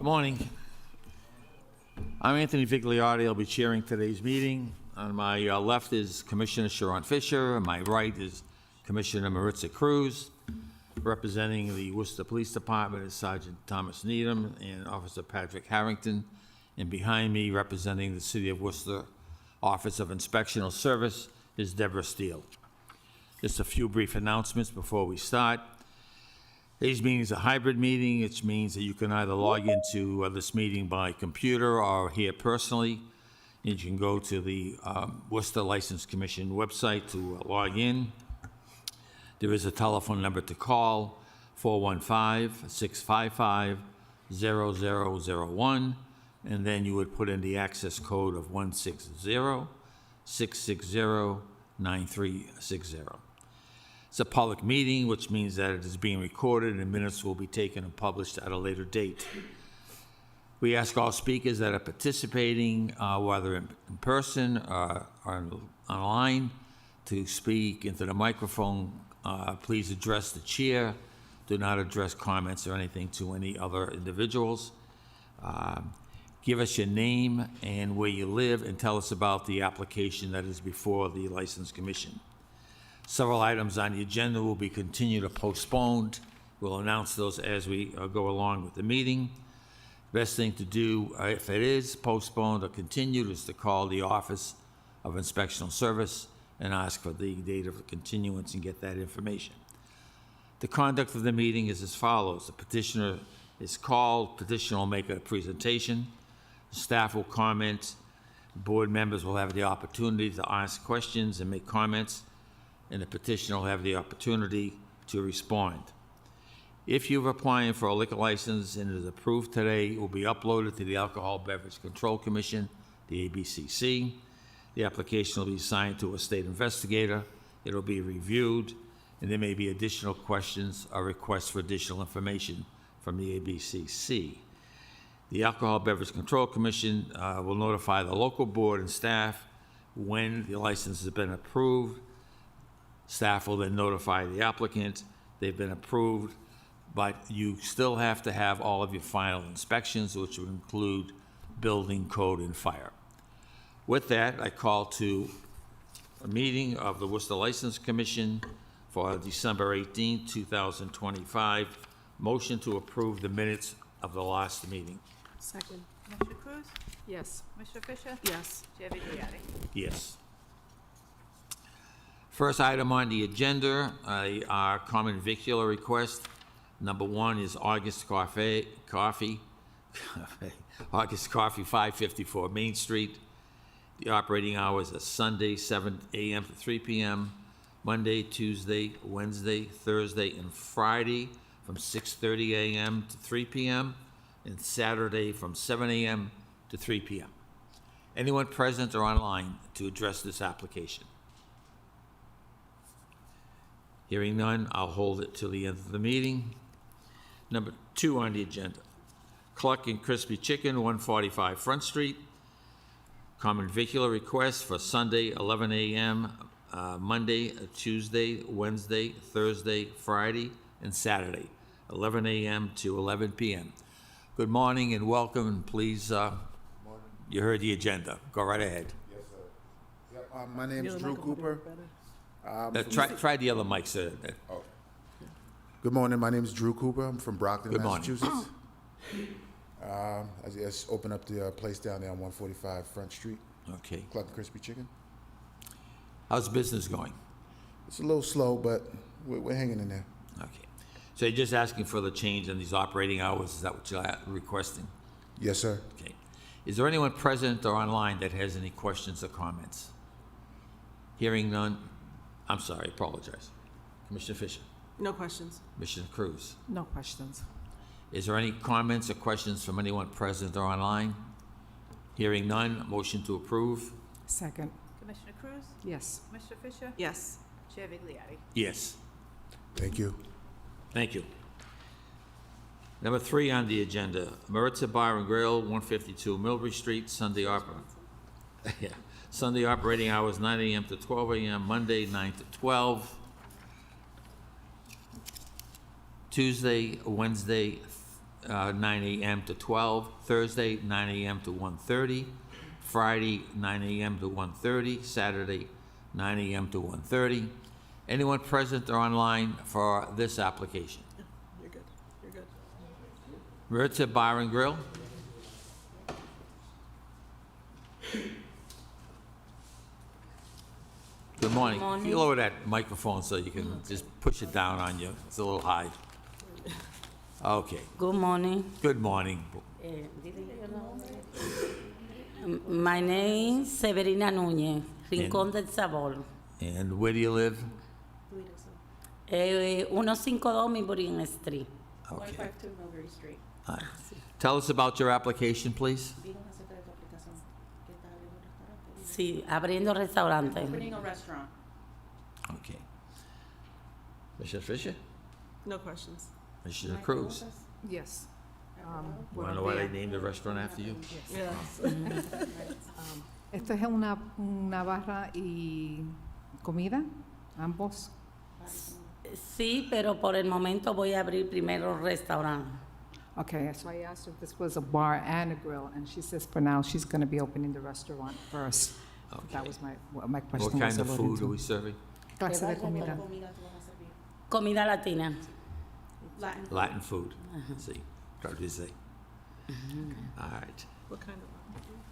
Good morning. I'm Anthony Vigliotti. I'll be chairing today's meeting. On my left is Commissioner Sharon Fisher. On my right is Commissioner Maritza Cruz. Representing the Worcester Police Department is Sergeant Thomas Needham and Officer Patrick Harrington. And behind me, representing the City of Worcester Office of Inspectional Service, is Deborah Steele. Just a few brief announcements before we start. Today's meeting is a hybrid meeting, which means that you can either log into this meeting by computer or here personally. And you can go to the Worcester License Commission website to log in. There is a telephone number to call, 415-655-0001, and then you would put in the access code of 160-660-9360. It's a public meeting, which means that it is being recorded and minutes will be taken and published at a later date. We ask all speakers that are participating, whether in person or online, to speak into the microphone. Please address the chair. Do not address comments or anything to any other individuals. Give us your name and where you live and tell us about the application that is before the License Commission. Several items on the agenda will be continued or postponed. We'll announce those as we go along with the meeting. Best thing to do, if it is postponed or continued, is to call the Office of Inspectional Service and ask for the date of continuance and get that information. The conduct of the meeting is as follows. The petitioner is called. Petitioner will make a presentation. The staff will comment. Board members will have the opportunity to ask questions and make comments, and the petitioner will have the opportunity to respond. If you're applying for a liquor license and it is approved today, it will be uploaded to the Alcohol Beverage Control Commission, the ABCC. The application will be assigned to a state investigator. It will be reviewed, and there may be additional questions or requests for additional information from the ABCC. The Alcohol Beverage Control Commission will notify the local board and staff when the license has been approved. Staff will then notify the applicant they've been approved, but you still have to have all of your final inspections, which would include building, code, and fire. With that, I call to a meeting of the Worcester License Commission for December 18, 2025. Motion to approve the minutes of the last meeting. Second. Commissioner Cruz? Yes. Commissioner Fisher? Yes. Chair Vigliotti? Yes. First item on the agenda, our common vicular request. Number one is August Coffee, August Coffee, 554 Main Street. The operating hours are Sunday, 7 a.m. to 3 p.m., Monday, Tuesday, Wednesday, Thursday, and Friday from 6:30 a.m. to 3 p.m., and Saturday from 7 a.m. to 3 p.m. Anyone present or online to address this application? Hearing none, I'll hold it till the end of the meeting. Number two on the agenda, Cluck and Crispy Chicken, 145 Front Street. Common vicular request for Sunday, 11 a.m., Monday, Tuesday, Wednesday, Thursday, Friday, and Saturday, 11 a.m. to 11 p.m. Good morning and welcome, and please, you heard the agenda. Go right ahead. Yes, sir. My name is Drew Cooper. Try the other mic, sir. Oh. Good morning. My name is Drew Cooper. I'm from Brockton, Good morning. Massachusetts. I just opened up the place down there on 145 Front Street, Okay. Cluck and Crispy Chicken. How's business going? It's a little slow, but we're hanging in there. Okay. So you're just asking for the change in these operating hours? Is that what you're requesting? Yes, sir. Okay. Is there anyone present or online that has any questions or comments? Hearing none. I'm sorry, apologize. Commissioner Fisher. No questions. Commissioner Cruz. No questions. Is there any comments or questions from anyone present or online? Hearing none, motion to approve? Second. Commissioner Cruz? Yes. Commissioner Fisher? Yes. Chair Vigliotti? Yes. Thank you. Thank you. Number three on the agenda, Maritza Bar and Grill, 152 Millbury Street, Sunday Sunday operating hours 9 a.m. to 12 a.m., Monday 9 to 12, Tuesday, Wednesday, 9 a.m. to 12, Thursday, 9 a.m. to 1:30, Friday, 9 a.m. to 1:30, Saturday, 9 a.m. to 1:30. Anyone present or online for this application? You're good. You're good. Mirta Bar and Grill. Good morning. Can you lower that microphone so you can just push it down on you? It's a little high. Okay. Good morning. Good morning. My name is Severina Núñez, Rincón del Sabor. And where do you live? 152 Milbury Street. Okay. 152 Mulberry Street. All right. Tell us about your application, please. Sí, abriendo restaurante. Opening a restaurant. Okay. Mr. Fisher? No questions. Mr. Cruz? Yes. You want to know why they named the restaurant after you? Yes. Esto es una barra y comida, ambos. Sí, pero por el momento voy a abrir primero restaurante. Okay, so I asked her if this was a bar and a grill, and she says for now she's going to be opening the restaurant first. That Okay. was what my What question was kind of alluding food to. are we serving? Clase de comida. Comida latina. Latin. Latin food. Sí. Claro que sí. All right. What kind of?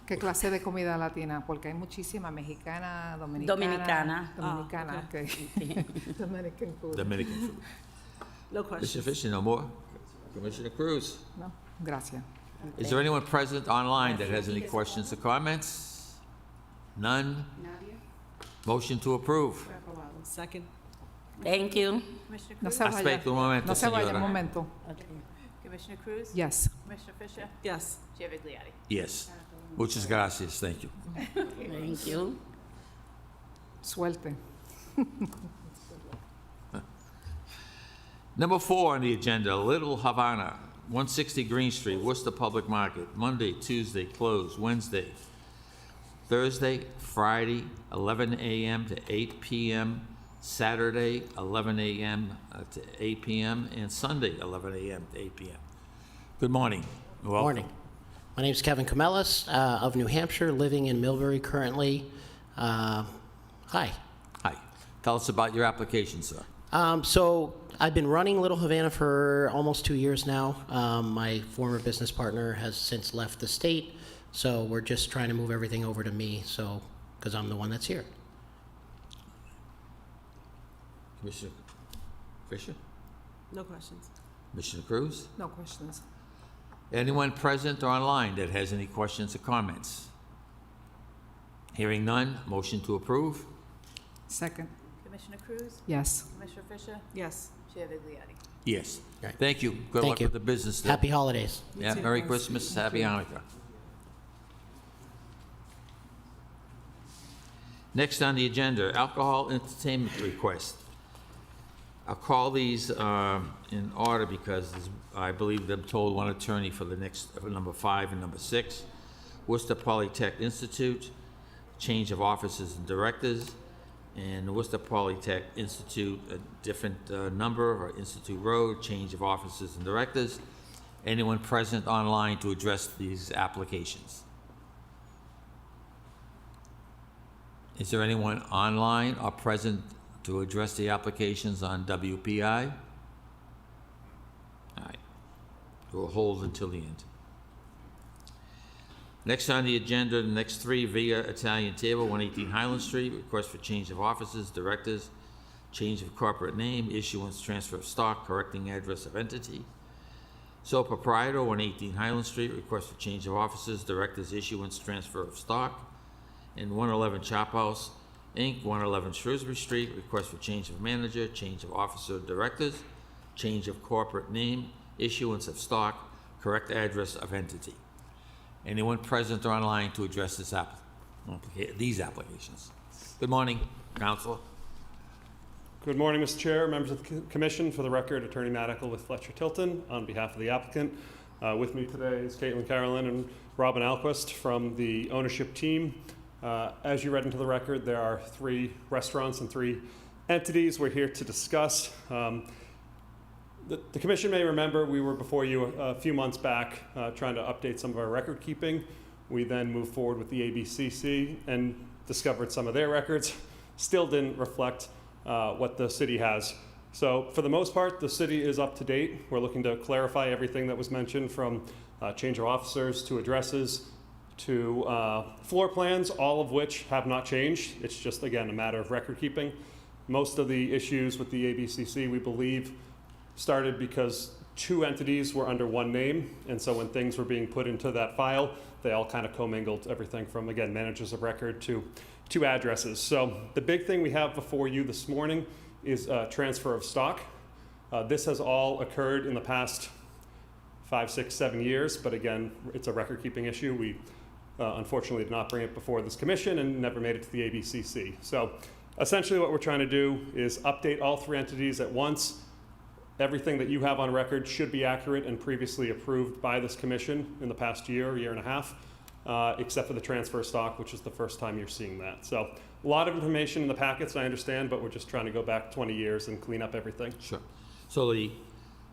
¿Qué clase de comida latina? Porque hay muchísima mexicana, dominicana. Dominicana. Dominicana, okay. Dominican food. Dominican food. No Mr. questions. Fisher, no more? Commissioner Cruz? No, gracias. Is there anyone present online that has any questions or comments? None? Motion to approve. Second. Thank you. Commissioner No Cruz? se vaya. Aspetta un momento, No se vaya, un signora. momento. Commissioner Cruz? Yes. Commissioner Fisher? Yes. Chair Vigliotti? Yes. Muchas gracias. Thank you. Thank you. Suerte. Number 4 on the agenda, Little Havana, 160 Green Street, Worcester Public Market, Monday, Tuesday, closed, Wednesday, Thursday, Friday, 11 a.m. to 8 p.m., Saturday, 11 a.m. To 8 p.m., and Sunday, 11 a.m. to 8 p.m. Good morning. Welcome. Morning. My name is Kevin Camellis of New Hampshire, living in Millbury currently. Hi. Hi. Tell us about your application, sir. So I've been running Little Havana for almost 2 years now. My former business partner has since left the state, so we're just trying to move everything over to me, so because I'm the one that's here. Commissioner Fisher? No questions. Commissioner Cruz? No questions. Anyone present or online that has any questions or comments? Hearing none, motion to approve? Second. Commissioner Cruz? Yes. Commissioner Fisher? Yes. Chair Vigliotti? Yes. Right. Thank you. Good Thank luck you. with the business. there. Happy holidays. Yeah, too. Merry Thanks. Christmas, Happy Hanukkah. Next on the agenda, alcohol entertainment request. I'll call these in order because I believe I'm told one attorney for the next, for number 5 and number 6. Worcester Polytech Institute, change of officers and directors, and Worcester Polytech Institute, a different number, or Institute Road, change of officers and directors. Anyone present online to address these applications? Is there anyone online or present to address the applications on WPI? All right. We'll hold until the end. Next on the agenda, the next 3 via Italian Table, 118 Highland Street, request for change of officers, directors, change of corporate name, issuance, transfer of stock, correcting address of entity. Sole proprietor, 118 Highland Street, request for change of officers, directors, issuance, transfer of stock. And 111 Chop House, Inc., 111 Shrewsbury Street, request for change of manager, change of officer, directors, change of corporate name, issuance of stock, correct address of entity. Anyone present or online to address these applications? Good morning, Counselor. Good morning, Mr. Chair, members of the Commission. For the record, Attorney Matt Eckel with Fletcher Tilton on behalf of the applicant. With me today is Caitlin Carolyn and Robin Alquist from the ownership team. As you read into the record, there are 3 restaurants and 3 entities we're here to discuss. The commission may remember we were before you a few months back trying to update some of our record keeping. We then moved forward with the ABCC and discovered some of their records still didn't reflect what the city has. So for the most part, the city is up to date. We're looking to clarify everything that was mentioned, from change of officers to addresses to floor plans, all of which have not changed. It's just, again, a matter of record keeping. Most of the issues with the ABCC, we believe, started because two entities were under one name, and so when things were being put into that file, they all kind of commingled everything from, again, managers of record to addresses. So the big thing we have before you this morning is transfer of stock. This has all occurred in the past 5, 6, 7 years, but again, it's a record-keeping issue. We unfortunately did not bring it before this commission and never made it to the ABCC. So essentially what we're trying to do is update all three entities at once. Everything that you have on record should be accurate and previously approved by this commission in the past year and a half, except for the transfer stock, which is the first time you're seeing that. So a lot of information in the packets, I understand, but we're just trying to go back 20 years and clean up everything. Sure. So the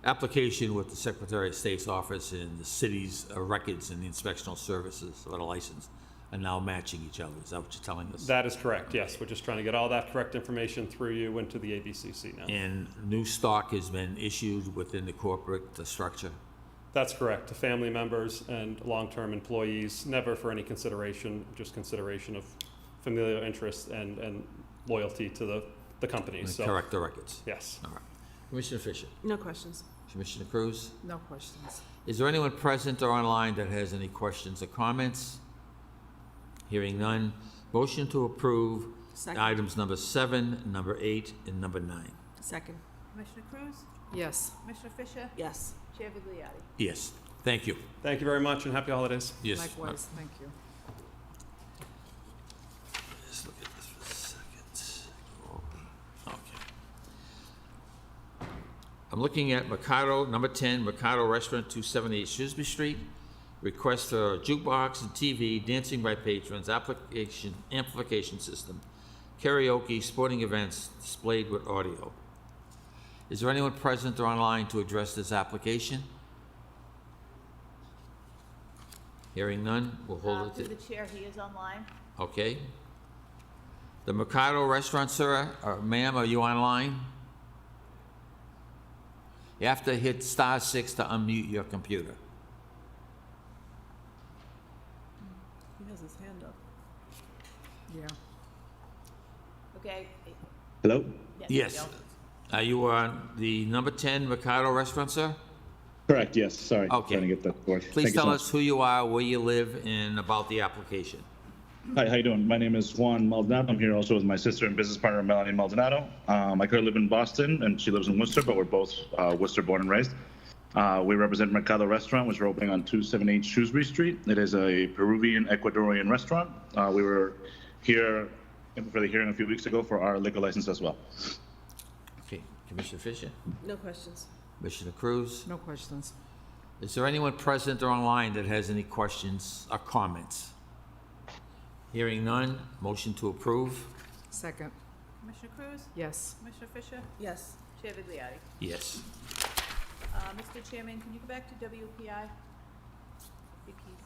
application with the Secretary of State's office and the city's records and the inspectional services of the license are now matching each other. Is that what you're telling us? That is correct, yes. We're just trying to get all that correct information through you into the ABCC now. And new stock has been issued within the corporate structure? That's correct, to family members and long-term employees, never for any consideration, just consideration of familial interest and loyalty to the company. And So, correct the records? yes. All right. Commissioner Fisher? No questions. Commissioner Cruz? No questions. Is there anyone present or online that has any questions or comments? Hearing none. Motion to approve Second. items number 7, number 8, and number 9. Second. Commissioner Cruz? Yes. Commissioner Fisher? Yes. Chair Vigliotti? Yes. Thank you. Thank you very much and happy holidays. Yes. Likewise, thank you. Let's look at this for a second. Okay. I'm looking at Mercado, number 10, Mercado Restaurant, 278 Shrewsbury Street. Request for a jukebox and TV, dancing by patrons, amplification system, karaoke, sporting events displayed with audio. Is there anyone present or online to address this application? Hearing none, we'll hold Through it the chair, he is online. to, okay. The Mercado Restaurant, sir, ma'am, are you online? You have to hit *6 to unmute your computer. He has his hand up. Yeah. Okay. Hello? Yes. there you Are you on the number 10 Mercado Restaurant, sir? Correct, yes, sorry. Okay. Trying to get that for. Please tell us who you are, where you live, and about the application. Hi, how you doing? My name is Juan Maldonado. I'm here also with my sister and business partner, Melanie Maldonado. I currently live in Boston, and she lives in Worcester, but we're both Worcester born and raised. We represent Mercado Restaurant, which we're opening on 278 Shrewsbury Street. It is a Peruvian Ecuadorian restaurant. We were here for the hearing a few weeks ago for our liquor license as well. Okay, Commissioner Fisher? No questions. Commissioner Cruz? No questions. Is there anyone present or online that has any questions or comments? Hearing none, motion to approve? Second. Commissioner Cruz? Yes. Commissioner Fisher? Yes. Chair Vigliotti? Yes. Mr. Chairman, can you go back to WPI?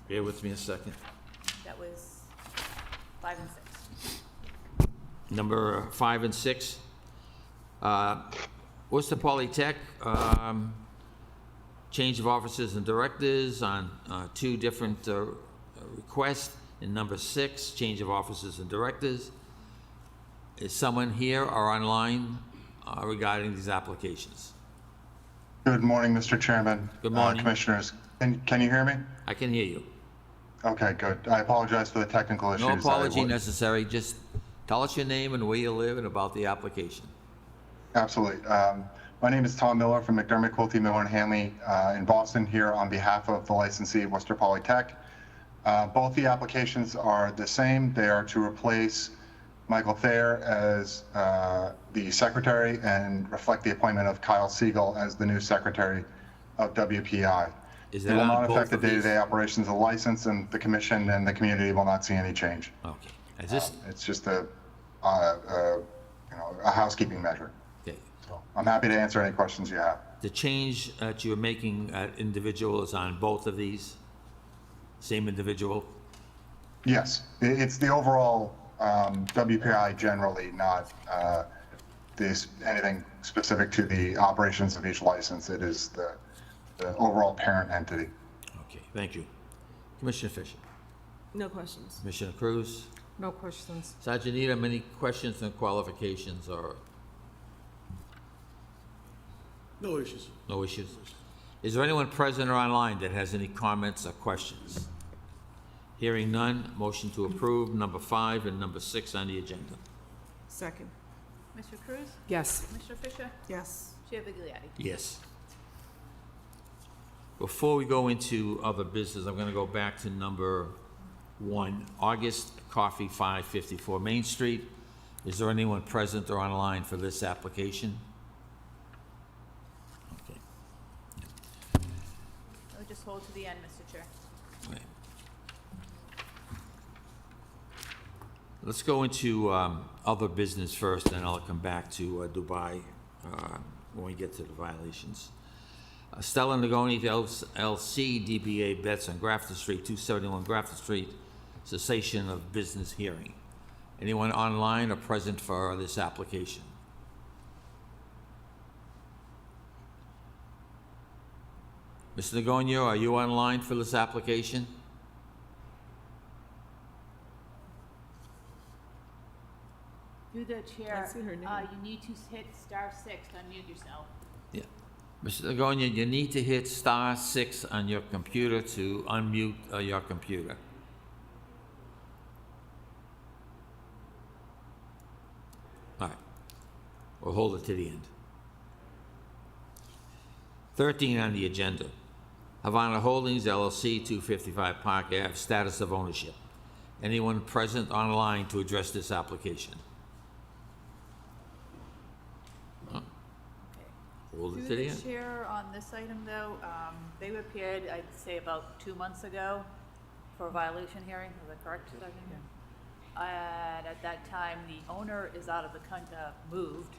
Bear with me a second. That was 5 and 6. Number 5 and 6. Worcester Polytech, change of officers and directors on 2 different requests. And number 6, change of officers and directors. Is someone here or online regarding these applications? Good morning, Mr. Chairman. Good morning. Commissioners. Can you hear me? I can hear you. Okay, good. I apologize for the technical issues. No apology necessary, just tell us your name and where you live and about the application. Absolutely. My name is Tom Miller from McDermott, Quilty, Miller & Hanley in Boston, here on behalf of the licensee, Worcester Polytech. Both the applications are the same. They are to replace Michael Thayer as the secretary and reflect the appointment of Kyle Siegel as the new secretary of WPI. Is It that will on not both affect the of these? day-to-day operations of the license, and the commission and the community will not see any change. Okay. Is this, It's just a housekeeping measure. okay. So I'm happy to answer any questions you have. The change that you're making at individual is on both of these? Same individual? Yes, it's the overall WPI generally, not anything specific to the operations of each license. It is the overall parent entity. Okay, thank you. Commissioner Fisher? No questions. Commissioner Cruz? No questions. Sergeant Needham, any questions and qualifications or No issues. no issues? Is there anyone present or online that has any comments or questions? Hearing none, motion to approve number 5 and number 6 on the agenda. Second. Mr. Cruz? Yes. Mr. Fisher? Yes. Chair Vigliotti? Yes. Before we go into other business, I'm going to go back to number 1, August Coffee, 554 Main Street. Is there anyone present or online for this application? Okay. I'll just hold to the end, Mr. Chair. Right. Let's go into other business first, and I'll come back to Dubai when we get to the violations. Stella Nagoni LC, DBA Bets on Grafton Street, 271 Grafton Street, cessation of business hearing. Anyone online or present for this application? Mr. Nagonio, are you online for this application? Through the chair, I see her name. you need to hit *6 to unmute yourself. Yeah. Mr. Nagonia, you need to hit *6 on your computer to unmute your computer. All right. We'll hold it to the end. 13 on the agenda. Havana Holdings LLC, 255 Park Ave, status of ownership. Anyone present online to address this application? Hold it to the Through end. the chair on this item, though, they appeared, I'd say, about 2 months ago for a violation hearing. Is that correct, Sergeant? And at that time, the owner is out of the moved,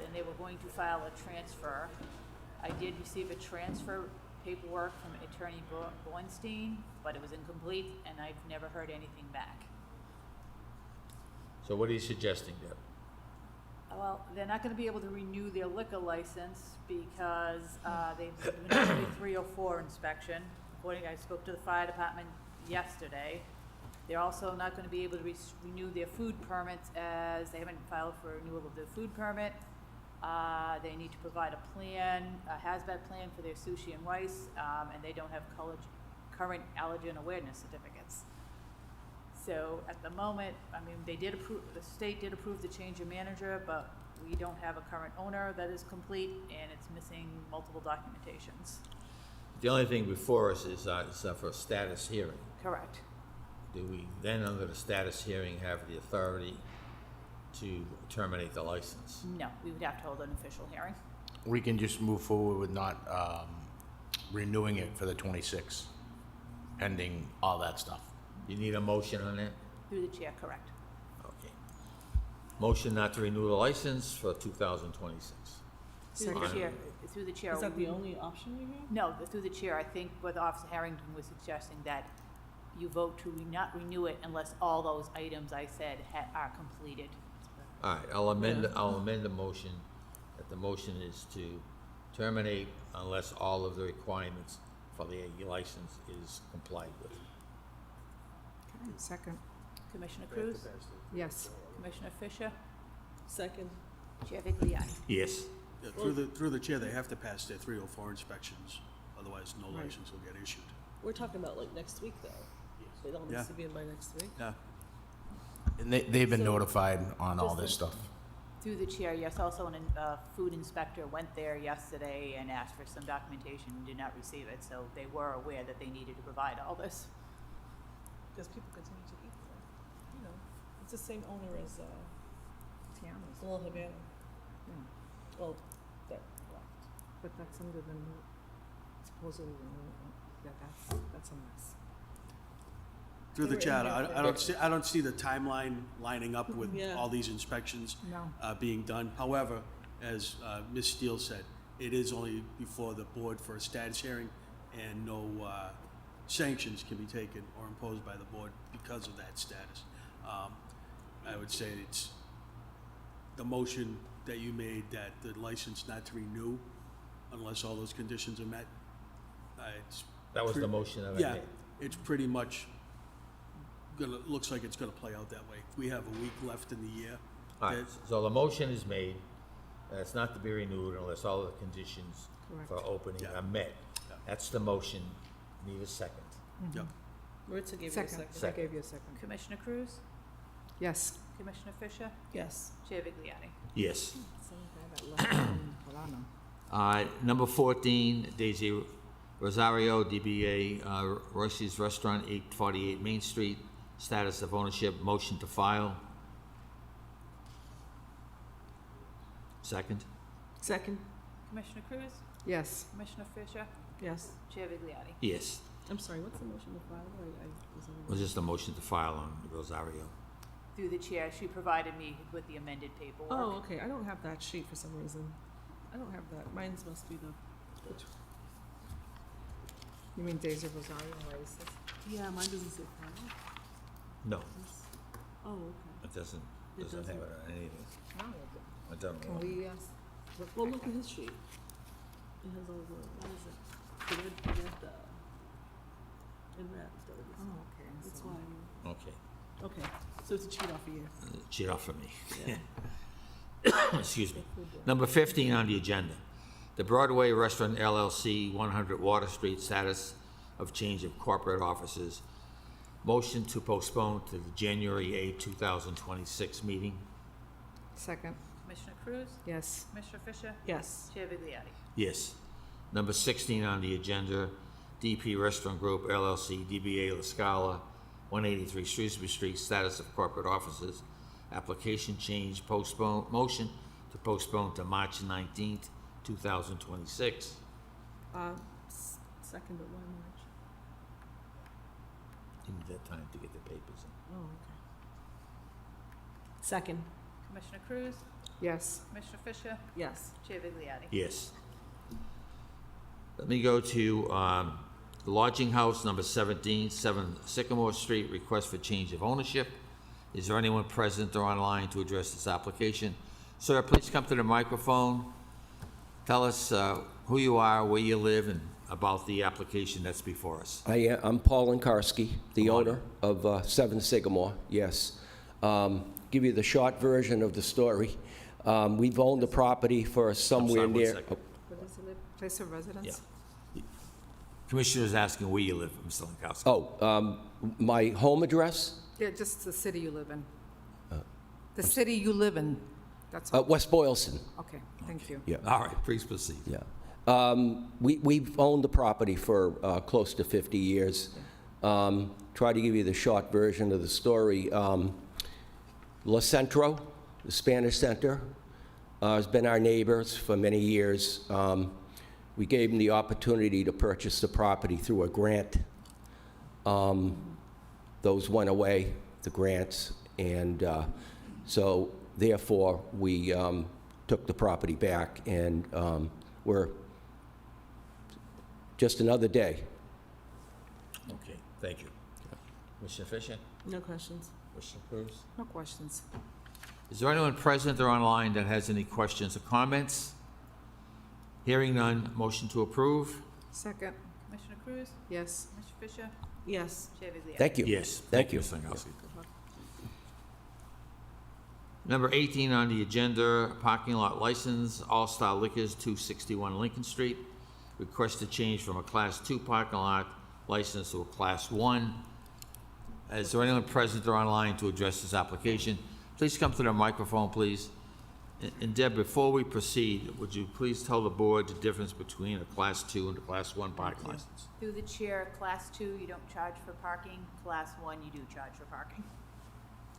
and they were going to file a transfer. I did receive a transfer paperwork from Attorney Bornstein, but it was incomplete, and I've never heard anything back. So what are you suggesting, Deb? Well, they're not gonna be able to renew their liquor license because, they've been doing a 304 inspection. According, I spoke to the fire department yesterday. They're also not gonna be able to renew their food permits as they haven't filed for renewal of their food permit. They need to provide a plan, a hazmat plan for their sushi and rice, and they don't have current allergen awareness certificates. So at the moment, I mean, they did approve, the state did approve the change of manager, but we don't have a current owner that is complete, and it's missing multiple documentations. The only thing before us is for a status hearing. Correct. Do we then, under the status hearing, have the authority to terminate the license? No, we would have to hold an official hearing. We can just move forward with not renewing it for the 26, pending all that stuff. You need a motion on that? Through the chair, correct. Okay. Motion not to renew the license for 2026. Through the Second. chair, through the chair. Is that the only option we have? No, through the chair, I think what Officer Harrington was suggesting, that you vote to not renew it unless all those items I said are completed. All right, I'll amend the motion, that the motion is to terminate unless all of the requirements for the license is complied with. Second. Commissioner Cruz? Yes. Commissioner Fisher? Second. Chair Vigliotti? Yes. Yeah, through the chair, they have to pass their 304 inspections, otherwise no Right. license will get issued. We're talking about like next week, though. They don't Yeah. need to be in by next week. Yeah. And they've been So, notified on all just this stuff. Through the chair, yes, also a food inspector went there yesterday and asked for some documentation and did not receive it, so they were aware that they needed to provide all this. Because people continue to eat there. You know, it's the same owner as Tiana's. Little Havana. Yeah. Well, that left. But that's under the new, supposedly the new, that's a mess. Through the They were chair, in there for- I don't see the timeline lining up with Yeah. all these inspections No. being done. However, as Ms. Steele said, it is only before the board for a status hearing, and no sanctions can be taken or imposed by the board because of that status. I would say it's the motion that you made, that the license not to renew unless all those conditions are met. It's That was the motion that I yeah, made. it's pretty much looks like it's gonna play out that way. We have a week left in the year. All right, so the motion is made, it's not to be renewed unless all the conditions for opening Yeah. are met. Yeah. That's the motion. Need a second. Yep. Ritza gave you a Second, second. I Second. gave you a second. Commissioner Cruz? Yes. Commissioner Fisher? Yes. Chair Vigliotti? Yes. Some guy that left from Polano. Number 14, Daisy Rosario, DBA Roshi's Restaurant, 848 Main Street. Status of ownership, motion to file. Second? Second? Commissioner Cruz? Yes. Commissioner Fisher? Yes. Chair Vigliotti? Yes. I'm sorry, what's the motion to file? It was just a motion to file on Rosario. Through the chair, she provided me with the amended paperwork. Oh, okay, I don't have that sheet for some reason. I don't have that. Mine's must be the, You mean Daisy Rosario Races? yeah, mine doesn't say file. No, Oh, okay. it doesn't It have doesn't. it on anything. I don't Can know. we, Well, look at his sheet. It has all the, what is it? The red, in red. oh, okay. That's so- why, Okay, okay, so it's a cheat off a year. cheat off for me. Excuse me. Number 15 on the agenda. The Broadway Restaurant LLC, 100 Water Street, status of change of corporate offices. Motion to postpone to the January 8, 2026 meeting. Second. Commissioner Cruz? Yes. Commissioner Fisher? Yes. Chair Vigliotti? Yes. Number 16 on the agenda, DP Restaurant Group LLC, DBA La Scala, 183 Shrewsbury Street, status of corporate offices. Application change, postpone, motion to postpone to March 19th, 2026. Second, but why March? Give me that time to get the papers in. Oh, okay. Second. Commissioner Cruz? Yes. Commissioner Fisher? Yes. Chair Vigliotti? Yes. Let me go to the Lodging House, number 17, 7 Sycamore Street, request for change of ownership. Is there anyone present or online to address this application? Sir, please come to the microphone. Tell us who you are, where you live, and about the application that's before us. I'm Paul Lankarski, the Come on. owner of 7 Sycamore, yes. Give you the short version of the story. We've owned the property for somewhere one near... second. Where does he live? Place of residence? Yeah. Commissioner's asking where you live, Mr. Lankowski. Oh, my home address? Yeah, just the city you live in. The city you live in, that's all. West Boylston, Okay, thank you. yeah. All right, please proceed. Yeah. We've owned the property for close to 50 years. Try to give you the short version of the story. La Centro, the Spanish Center, has been our neighbors for many years. We gave them the opportunity to purchase the property through a grant. Those went away, the grants, and so therefore we took the property back, and we're just another day. Okay, thank you. Commissioner Fisher? No questions. Commissioner Cruz? No questions. Is there anyone present or online that has any questions or comments? Hearing none, motion to approve? Second. Commissioner Cruz? Yes. Commissioner Fisher? Yes. Chair Vigliotti? Thank you. Yes. Thank you. Mr. Lankowski. Number 18 on the agenda, parking lot license, All Star Liquors, 261 Lincoln Street. Request to change from a Class 2 parking lot license to a Class 1. Is there anyone present or online to address this application? Please come to the microphone, please. And Deb, before we proceed, would you please tell the board the difference between a Class 2 and a Class 1 parking license? Through the chair, Class 2, you don't charge for parking. Class 1, you do charge for parking.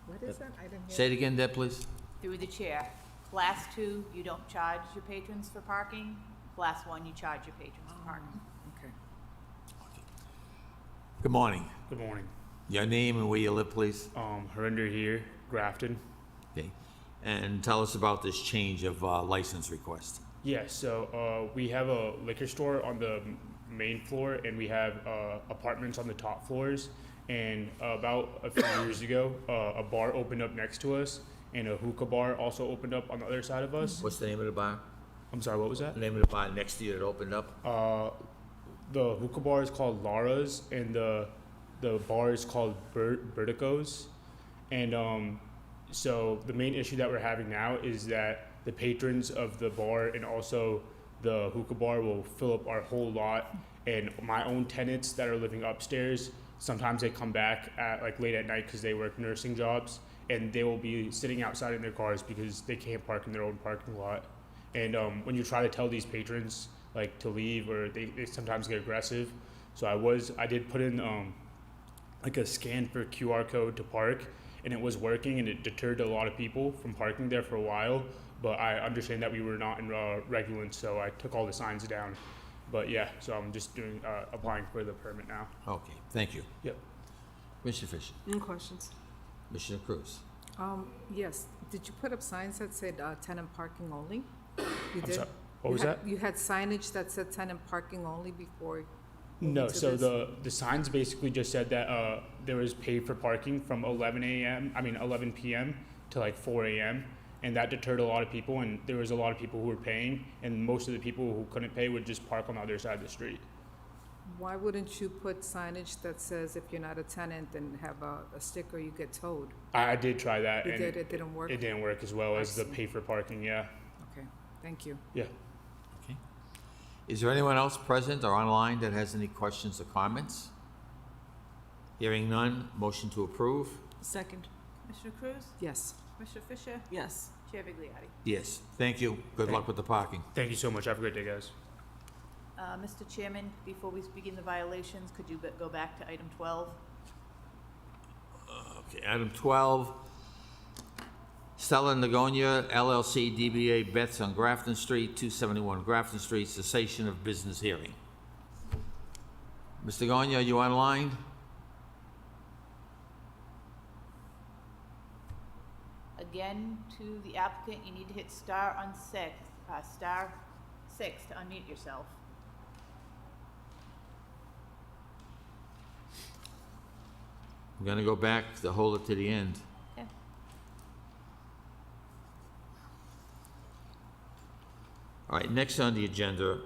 What is that? I didn't hear. Say it again, Deb, please. Through the chair, Class 2, you don't charge your patrons for parking. Class 1, you charge your patrons for parking. Okay. Good morning. Good morning. Your name and where you live, please? Harinder here, Grafton. Okay. And tell us about this change of license request. Yeah, so we have a liquor store on the main floor, and we have apartments on the top floors. And about a few years ago, a bar opened up next to us, and a hookah bar also opened up on the other side of us. What's the name of the bar? I'm sorry, what was that? The name of the bar next to you that opened up? The hookah bar is called Lara's, and the bar is called Vertigo's. And so the main issue that we're having now is that the patrons of the bar and also the hookah bar will fill up our whole lot. And my own tenants that are living upstairs, sometimes they come back at like late at night because they work nursing jobs, and they will be sitting outside in their cars because they can't park in their own parking lot. And when you try to tell these patrons like to leave, or they sometimes get aggressive. So I did put in like a scan for QR code to park, and it was working, and it deterred a lot of people from parking there for a while. But I understand that we were not in Regulance, so I took all the signs down. But yeah, so I'm just applying for the permit now. Okay, thank you. Yep. Commissioner Fisher. Any questions? Commissioner Cruz. Yes, did you put up signs that said tenant parking only? You I'm did? sorry, what was that? You had signage that said tenant parking only before? No, to so this? the signs basically just said that there was paid for parking from 11 p.m. to like 4 a.m. And that deterred a lot of people, and there was a lot of people who were paying, and most of the people who couldn't pay would just park on the other side of the street. Why wouldn't you put signage that says if you're not a tenant and have a sticker, you get towed? I did try that, You and did, it didn't work? It didn't work as well I as the see. pay for parking. Yeah, Okay, thank you. yeah. Okay. Is there anyone else present or online that has any questions or comments? Hearing none, motion to approve? Second. Commissioner Cruz? Yes. Commissioner Fisher? Yes. Chair Vigliotti? Yes, thank you. Good luck with the parking. Thank you so much. Have a great day, guys. Mr. Chairman, before we begin the violations, could you go back to item 12? Okay, item 12, Stella Nagonia LLC DBA Beth's on Grafton Street, 271 Grafton Street, cessation of business hearing. Mr. Gonya, are you online? Again, to the applicant, you need to hit star 6 to unmute yourself. I'm gonna go back to hold it to the end. Okay. All right, next on the agenda,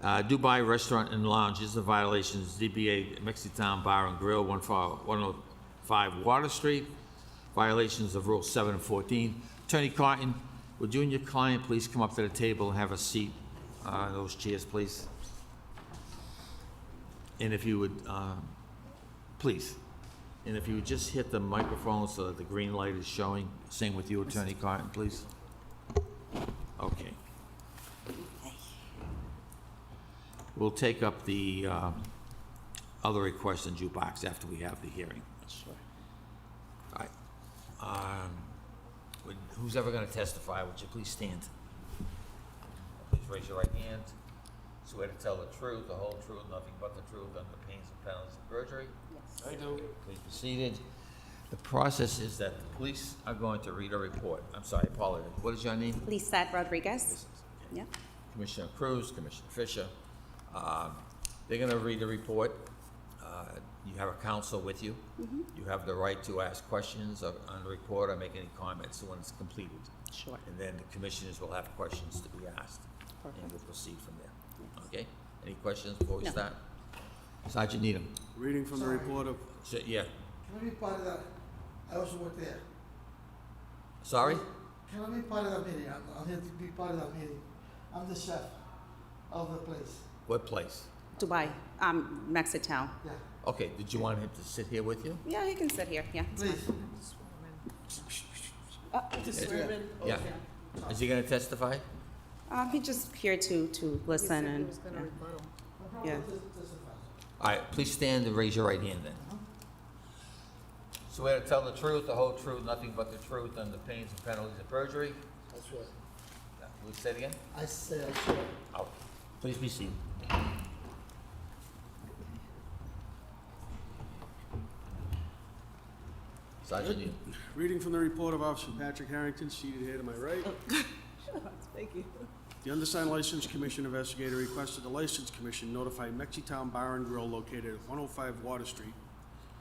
Dubai Restaurant and Lounge is a violation of DBA Mexitown Bar and Grill, 105 Water Street, violations of Rule 7 and 14. Attorney Carton, would you and your client please come up to the table and have a seat on those chairs, please? And if you would, please, and if you would just hit the microphone so that the green light is showing. Same with you, Attorney Carton, please. Okay. We'll take up the other requests in jukebox after we have the hearing. All right. Who's ever going to testify, would you please stand? Please raise your right hand. Swear to tell the truth, the whole truth, nothing but the truth, under the pains and penalties of perjury? Yes. I do. Please be seated. The process is that the police are going to read a report. I'm sorry, Paula, what is your name? Lisette Rodriguez. Okay. Yep. Commissioner Cruz, Commissioner Fisher. They're going to read the report. You have a counsel with you. You have the right to ask questions on the report or make any comments when it's completed. Sure. And then the commissioners will have questions to be asked. And we'll proceed from there. Okay? Any questions before we No. start? Sergeant Needham. Reading from the report of, Yeah. Can I be part of that? I also work there. Sorry? Can I be part of that meeting? I'm here to be part of that meeting. I'm the chef of the place. What place? Dubai, Mexitown. Yeah. Okay, did you want him to sit here with you? Yeah, he can sit here, yeah. it's Please. fine. Yeah. Is he going to testify? He's just here to listen and, yeah. All right, please stand and raise your right hand then. Swear to tell the truth, the whole truth, nothing but the truth, and the pains and penalties of perjury? I swear. Will you say it again? I say I swear. Oh, please be seated. Sergeant, you. Reading from the report of Officer Patrick Harrington, seated here to my right. Thank you. The undersigned License Commission investigator requested the License Commission notify Mexitown Bar and Grill located at 105 Water Street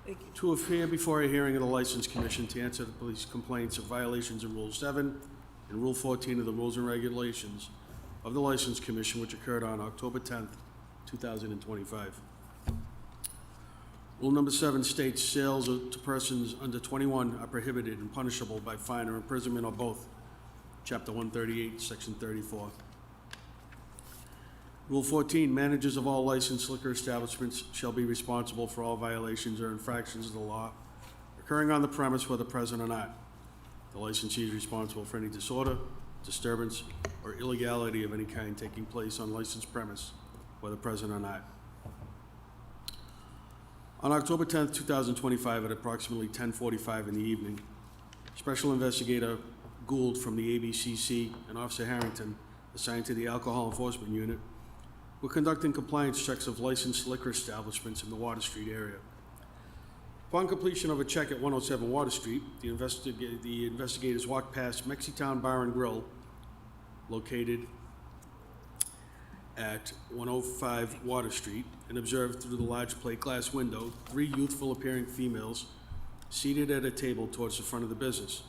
Thank you. to appear before a hearing of the License Commission to answer the police complaints of violations of Rule 7 and Rule 14 of the Rules and Regulations of the License Commission, which occurred on October 10th, 2025. Rule number 7 states sales to persons under 21 are prohibited and punishable by fine or imprisonment or both. Chapter 138, Section 34. Rule 14, managers of all licensed liquor establishments shall be responsible for all violations or infractions of the law occurring on the premise whether present or not. The licensee is responsible for any disorder, disturbance, or illegality of any kind taking place on licensed premise, whether present or not. On October 10th, 2025, at approximately 10:45 in the evening, Special Investigator Gould from the ABCC and Officer Harrington, assigned to the Alcohol Enforcement Unit, were conducting compliance checks of licensed liquor establishments in the Water Street area. Upon completion of a check at 107 Water Street, the investigators walked past Mexitown Bar and Grill, located at 105 Water Street, and observed through the large plate glass window 3 youthful-appearing females seated at a table towards the front of the business.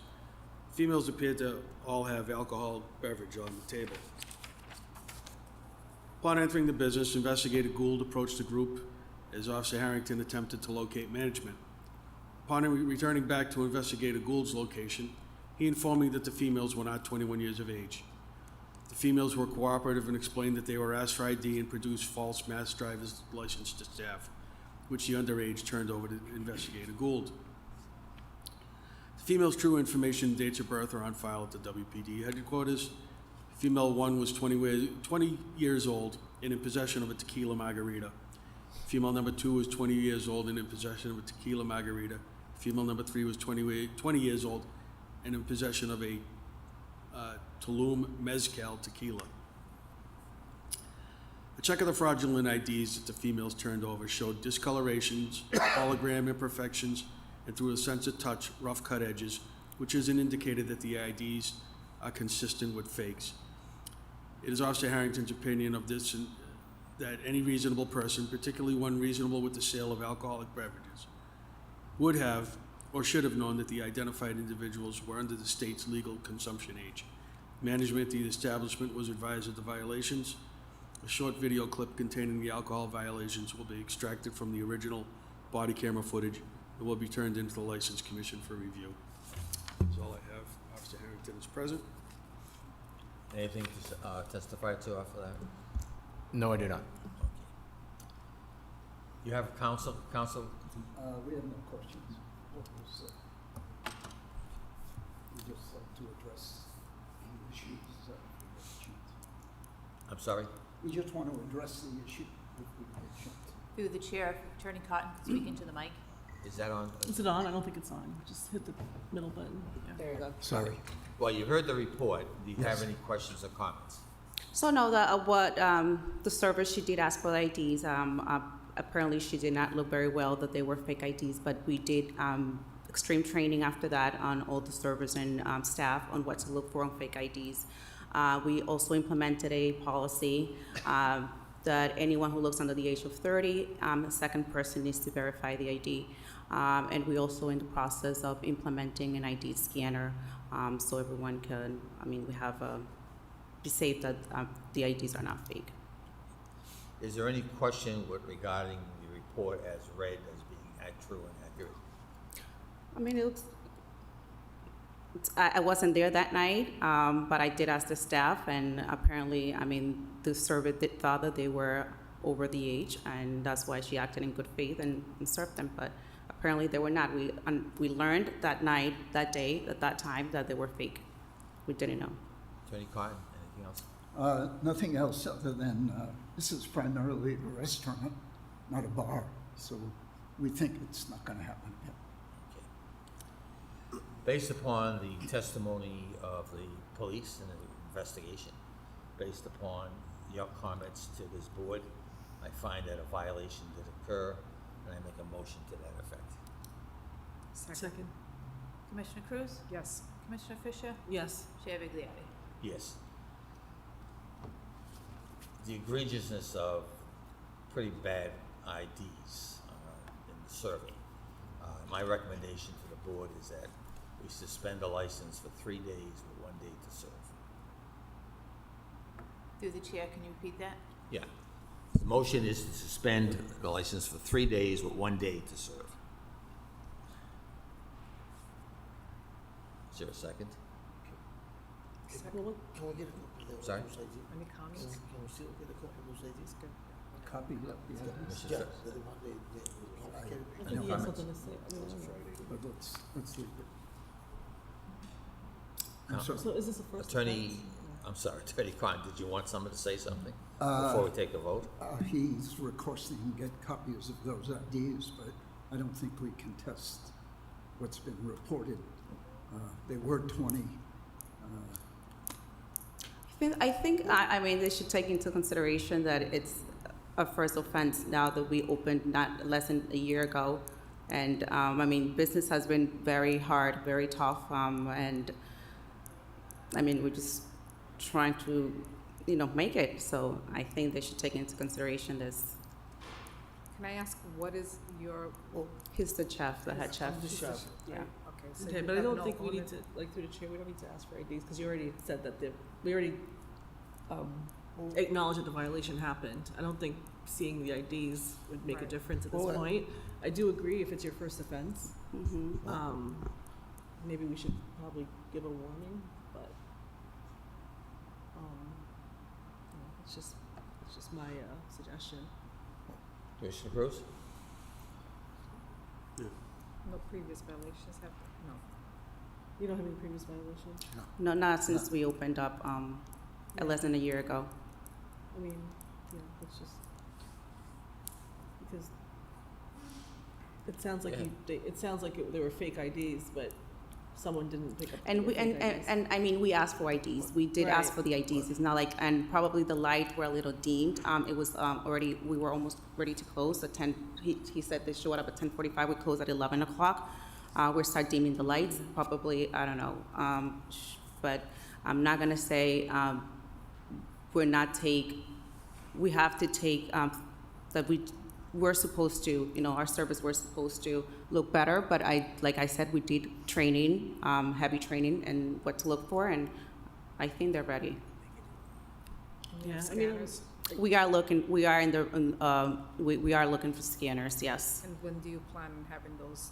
Females appeared to all have alcoholic beverage on the table. Upon entering the business, Investigator Gould approached the group as Officer Harrington attempted to locate management. Upon returning back to Investigator Gould's location, he informed me that the females were not 21 years of age. The females were cooperative and explained that they were asked for ID and produced false mass driver's license to staff, which the underage turned over to Investigator Gould. The female's true information and dates of birth are on file at the WPD headquarters. Female 1 was 20 years old and in possession of a tequila margarita. Female number 2 was 20 years old and in possession of a tequila margarita. Female number 3 was 20 years old and in possession of a Tulum Mezcal tequila. A check of the fraudulent IDs that the females turned over showed discolorations, hologram imperfections, and through a sense of touch, rough cut edges, which is an indicator that the IDs are consistent with fakes. It is Officer Harrington's opinion of this that any reasonable person, particularly one reasonable with the sale of alcoholic beverages, would have or should have known that the identified individuals were under the state's legal consumption age. Management of the establishment was advised of the violations. A short video clip containing the alcohol violations will be extracted from the original body camera footage and will be turned into the License Commission for review. That's all I have. Officer Harrington is present. Anything to testify to after that? No, I do not. You have counsel? We have no questions. What was, we just like to address the issues of the sheet. I'm sorry? We just want to address the issue if we get a chance. Through the chair, if Attorney Cotton can speak into the mic. Is that on? Is it on? I don't think it's on. Just hit the middle button. Yeah. There you go. Sorry. Well, you heard the report. Do you have Yes. any questions or comments? So no, the server, she did ask for the IDs. Apparently she did not look very well that they were fake IDs, but we did extreme training after that on all the servers and staff on what to look for on fake IDs. We also implemented a policy that anyone who looks under the age of 30, the second person needs to verify the ID. And we also in the process of implementing an ID scanner so everyone can, we have be safe that the IDs are not fake. Is there any question regarding the report as read as being true and accurate? It looks, I wasn't there that night, but I did ask the staff, and apparently, the server thought that they were over the age, and that's why she acted in good faith and served them, but apparently they were not. We learned that night, that day, at that time, that they were fake. We didn't know. Attorney Cotton, anything else? Nothing else other than this is primarily a restaurant, not a bar, so we think it's not going to happen again. Okay. Based upon the testimony of the police and the investigation, based upon your comments to this board, I find that a violation did occur, and I make a motion to that effect. Second. Commissioner Cruz? Yes. Commissioner Fisher? Yes. Chair Vigliotti? Yes. The egregiousness of pretty bad IDs in the survey. My recommendation to the board is that we suspend the license for 3 days with 1 day to serve. Through the chair, can you repeat that? Yeah. The motion is to suspend the license for 3 days with 1 day to serve. Is there a second? Well, what- Can we get a copy of those Sorry? IDs? Any comments? Can we still get a copy of those IDs? Copy, yeah. Mr. Yeah, Sir? the one I they- think No he has comments? something to say. I mean, But let's leave it. No. I'm sorry. So is this a first Attorney, offense? I'm sorry, Attorney Khan, did you want someone to say something Uh, before we take a vote? He's requesting to get copies of those IDs, but I don't think we can test what's been reported. They were 20. I mean, they should take into consideration that it's a first offense now that we opened not less than a year ago. And, I mean, business has been very hard, very tough, and, I mean, we're just trying to, make it. So I think they should take into consideration this. Can I ask, what is your, He's the chef, the head chef. the chef. Yeah. Okay, so Okay, you but I have don't no think we need owner- to, like, through the chair, we don't need to ask for IDs, because you already said that we already acknowledged that the violation happened. I don't think seeing the IDs would make a Right. difference at this Well, point. I do agree if it's your first offense, Mhm. maybe we should probably give a warning, but, it's just my, suggestion. Commissioner Cruz? No previous violations have, no. You don't have any previous violations? No, not since we opened up, less than a year ago. I mean, yeah, it's just, because it sounds like it sounds like they were fake IDs, but someone didn't pick up. And the we, fake and, IDs. and I mean, we asked for IDs. We did ask Right. for the IDs. It's not like, and probably the lights were a little dimmed. It was already, we were almost ready to close at 10. He said they showed up at 10:45. We closed at 11 o'clock. We start dimming the lights. Probably, I don't know. But I'm not gonna say we have to take that we're supposed to, our service, we're supposed to look better, but like I said, we did training, heavy training, and what to look for, and I think they're ready. Yeah, I mean, We are looking, we are looking for scanners, yes. And when do you plan on having those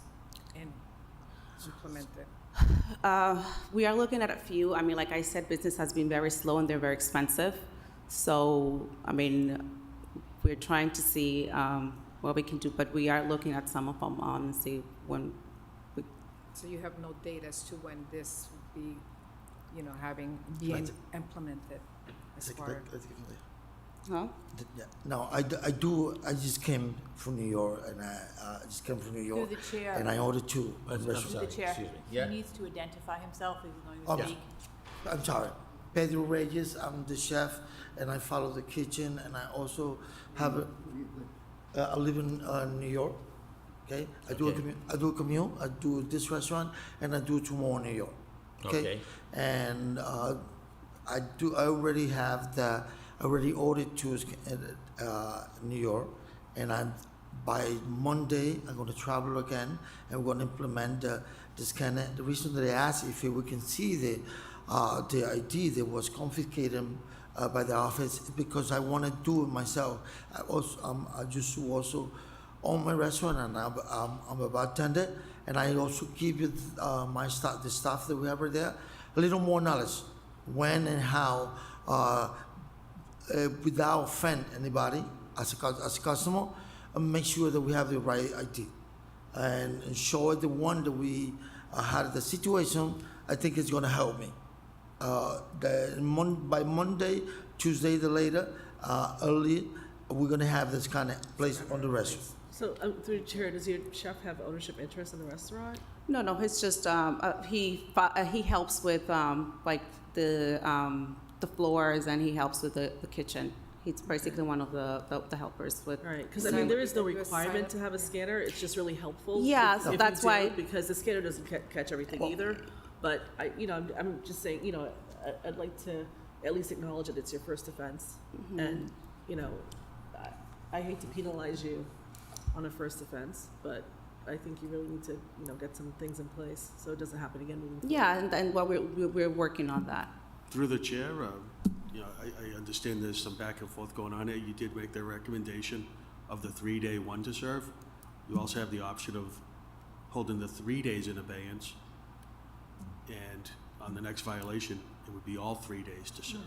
implemented? We are looking at a few. I mean, like I said, business has been very slow and they're very expensive. So, I mean, we're trying to see what we can do, but we are looking at some of them and see when. So you have no date as to when this will be, being implemented as far? Huh? Yeah. No, I just came from New York, and I just came from New York, Through the chair. and I ordered two. I'm Through sorry, the chair, excuse me. Yeah? he needs to identify himself if he's Oh, going to yeah. speak. I'm sorry. Pedro Reyes, I'm the chef, and I follow the kitchen, and I also have I live in New York. Okay, I do Okay. I do a commute. I do this restaurant, and I do two more in New York. Okay. And I already have I already ordered two New York, and by Monday I'm going to travel again, and we're going to implement the scanner. The reason that I asked if we can see the ID that was confiscated by the office is because I want to do it myself. I just also own my restaurant, and I'm a bartender, and I also give you my staff, the staff that we have right there, a little more knowledge when and how, without offend anybody as a customer, and make sure that we have the right ID and show the one that we had the situation. I think it's going to help me. By Monday, Tuesday, the later, early, we're going to have this kind of place on the restaurant. So, through the chair, does your chef have ownership interest in the restaurant? No, it's just he helps with like the floors, and he helps with the kitchen. He's basically one of the helpers with. All right, because I mean, there is no Do a requirement to sign-up? have a scanner, it's just really helpful. Yeah, if so you that's do, why- because the scanner doesn't catch everything either. But I'm just saying, I'd like to at least acknowledge that it's your first offense. And, I hate to penalize you on a first offense, but I think you really need to, get some things in place so it doesn't happen again moving forward. Yeah, and well, we're working on that. Through the chair, I understand there's some back and forth going on here. You did make the recommendation of the 3-day one to serve. You also have the option of holding the 3 days in abeyance. And on the next violation, it would be all 3 days to serve.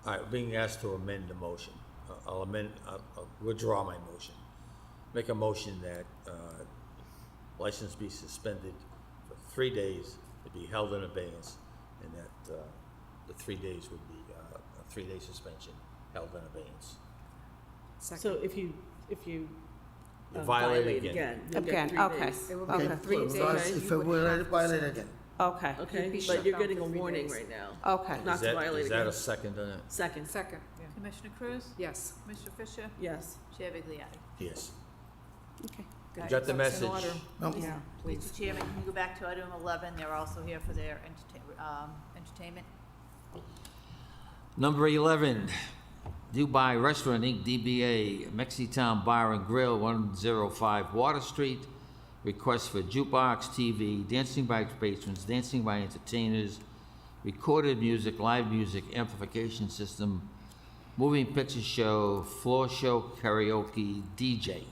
All right, being asked to amend the motion. I'll withdraw my motion. Make a motion that license be suspended for 3 days, to be held in abeyance, and that the 3 days would be a 3-day suspension held in abeyance. So if you You violate it again. you'll get Again, 3 okay. days. It would be Okay. a 3 Well, days. if you I would will have to violate serve. again. Okay. Okay, You'd be but shut you're down getting for a 3 warning days. right now. Okay. Not to violate Is that again. a second on it? Second, Second, yeah. Commissioner Cruz? Yes. Commissioner Fisher? yes. Chair Vigliotti? Yes. Okay. You got the That's in message? order. No. Yeah, please. Mr. Chairman, can you go back to item 11? They're also here for their entertainment. Number 11, Dubai Restaurant Inc., DBA Mexitown Bar and Grill, 105 Water Street. Request for jukebox, TV, dancing by patrons, dancing by entertainers, recorded music, live music, amplification system, moving picture show, floor show, karaoke, DJ.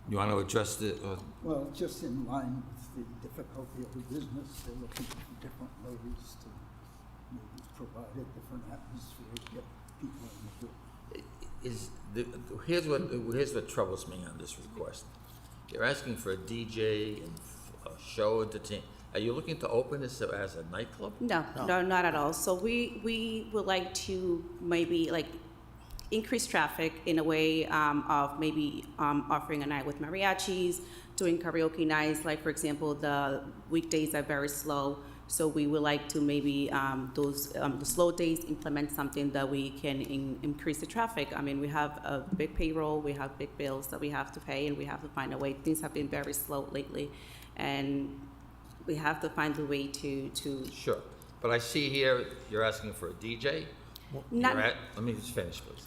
You want to address the, Well, just in line with the difficulty of the business, they're looking for different ways to maybe provide a different atmosphere, get people in the door. here's what troubles me on this request. You're asking for a DJ and a show entertainment. Are you looking to open this as a nightclub? No, not at all. So we would like to maybe increase traffic in a way of maybe offering a night with mariachis, doing karaoke nights. Like, for example, the weekdays are very slow. So we would like to maybe the slow days implement something that we can increase the traffic. I mean, we have a big payroll, we have big bills that we have to pay, and we have to find a way. Things have been very slow lately, and we have to find a way to. Sure, but I see here, you're asking for a DJ? Not- Let me just finish, please.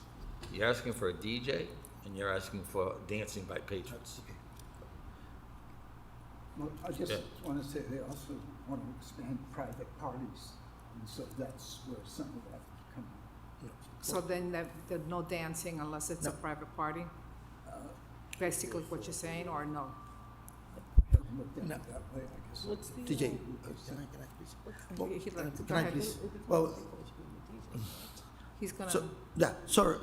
You're asking for a DJ, and you're asking for dancing by patrons. Well, I just Yeah. want to say they also want to expand private parties, and so that's where some of that comes. So then there's no dancing unless it's a private party? Basically what you're saying, or no? Haven't looked at it that way, I guess. What's the? DJ, can I please? Well, Go can I ahead. please? Well, He's gonna. so, yeah, sorry,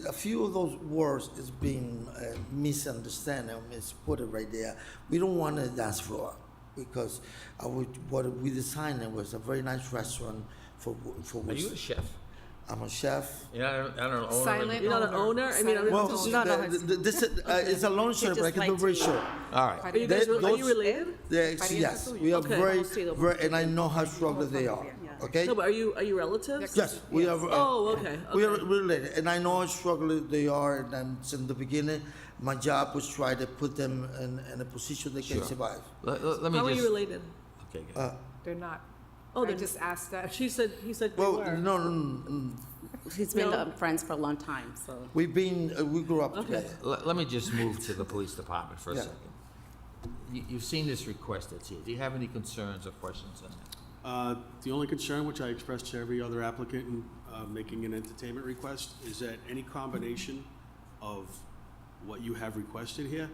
a few of those words is being misunderstood and misquoted right there. We don't want a dance floor because what we designed it was a very nice restaurant for. Are you a chef? I'm a chef. You're not an owner? Silent You're not an owner? I mean, Well, just- this is, it's a long story, but I can do very short. All right. Are you guys, are you those- related? Yes, we are Okay. very, and I know how struggle they are, okay? No, but are you relatives? Yes, we are. Oh, okay, We are okay. related, and I know how struggle they are, and since the beginning, my job was try to put them in a position they can Sure. survive. Let me How are just. you related? Okay, good. They're not. Oh, I they're- just asked that. He said they Well, were. no, He's been No. friends for a long time, so. we grew up Okay. together. Let me just move to the police department for a Yeah. second. You've seen this request that's here. Do you have any concerns or questions on that? The only concern, which I expressed to every other applicant in making an entertainment request, is that any combination of what you have requested here,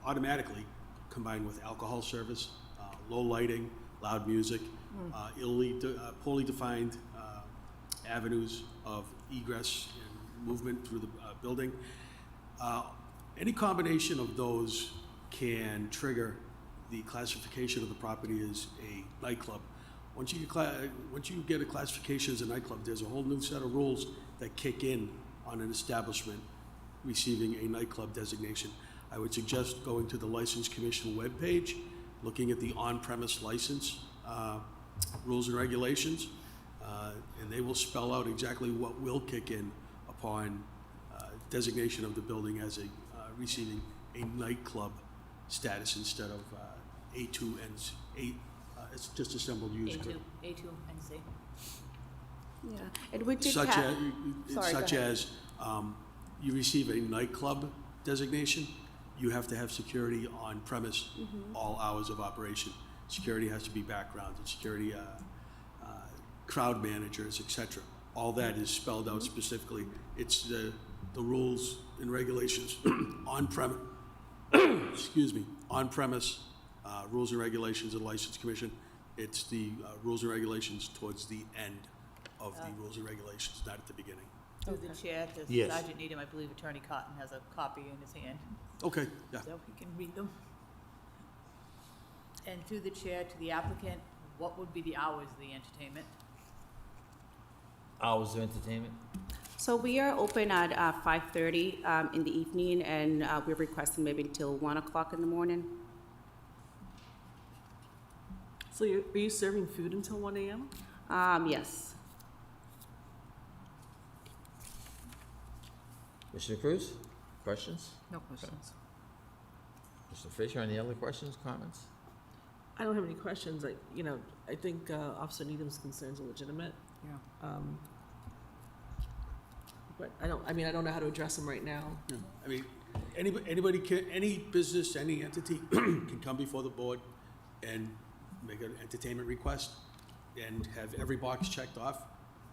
automatically combined with alcohol service, low lighting, loud music, poorly defined avenues of egress and movement through the building. Any combination of those can trigger the classification of the property as a nightclub. Once you get a classification as a nightclub, there's a whole new set of rules that kick in on an establishment receiving a nightclub designation. I would suggest going to the License Commission webpage, looking at the on-premise license rules and regulations, and they will spell out exactly what will kick in upon designation of the building as receiving a nightclub status instead of A2 and it's just assembled use. A2 and C. Yeah, and we did Such have. as, Sorry, go such ahead. as, you receive a nightclub designation, you have to have security on premise all hours of operation. Security has to be backgrounded, security, crowd managers, et cetera. All that is spelled out specifically. It's the rules and regulations on premise, excuse me, on premise, rules and regulations of the License Commission. It's the rules and regulations towards the end of the rules and regulations, not at the beginning. Through the chair to Yes. Sergeant Needham, I believe Attorney Cotton has a copy in his hand, Okay, yeah. so he can read them. And through the chair to the applicant, what would be the hours of the entertainment? Hours of entertainment? So we are open at 5:30 in the evening, and we're requesting maybe until 1 o'clock in the morning. So are you serving food until 1 a.m.? Yes. Commissioner Cruz, questions? No questions. Mr. Fisher, any other questions, comments? I don't have any questions. I think Officer Needham's concerns are legitimate. Yeah. But I don't know how to address them right now. Yeah. I mean, anybody can, any business, any entity can come before the board and make an entertainment request and have every box checked off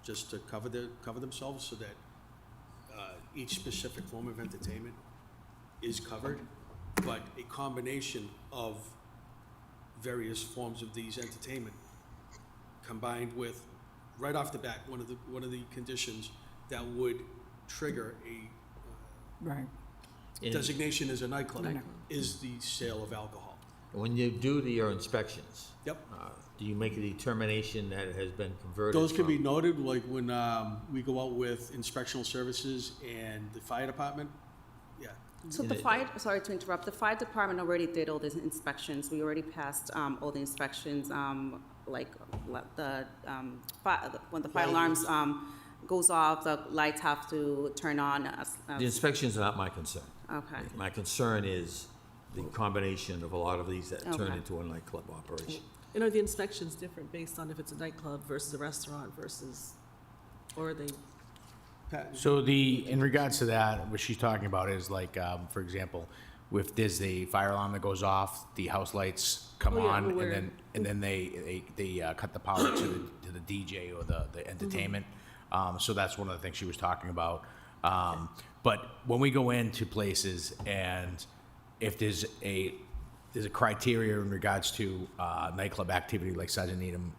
just to cover themselves so that each specific form of entertainment is covered. But a combination of various forms of these entertainment combined with, right off the bat, one of the conditions that would trigger a Right. designation as a nightclub Right. is the sale of alcohol. When you do your inspections, Yep. do you make a determination that it has been converted? Those can be from- noted, like when we go out with inspectional services and the fire department. Yeah. So the fire, sorry to interrupt, the fire department already did all these inspections. We already passed all the inspections, like when the fire alarms goes off, the lights have to turn on. The inspections are not my concern. Okay. My concern is the combination of a lot of these that turn Okay. into a nightclub operation. Are the inspections different based on if it's a nightclub versus a restaurant versus, or are they? So in regards to that, what she's talking about is like, for example, if there's the fire alarm that goes off, the house lights come Oh, yeah, on, I'm aware. and then they cut the power to the DJ or the entertainment. So that's one of the things she was talking about. But when we go into places and if there's a criteria in regards to nightclub activity, like Sergeant Needham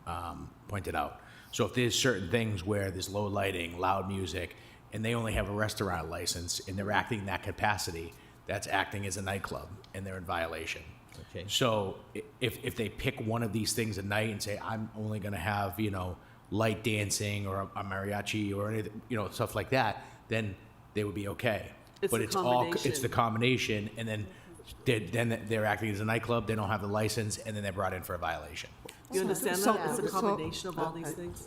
pointed out. So if there's certain things where there's low lighting, loud music, and they only have a restaurant license and they're acting in that capacity, that's acting as a nightclub and they're in violation. Okay. So if they pick one of these things at night and say, I'm only gonna have, light dancing or a mariachi or anything, stuff like that, then they would be okay. It's But the it's the combination, and then they're acting as a nightclub, they don't have the license, and then they're brought in for a violation. You understand So- that? It's a so- combination of all these things?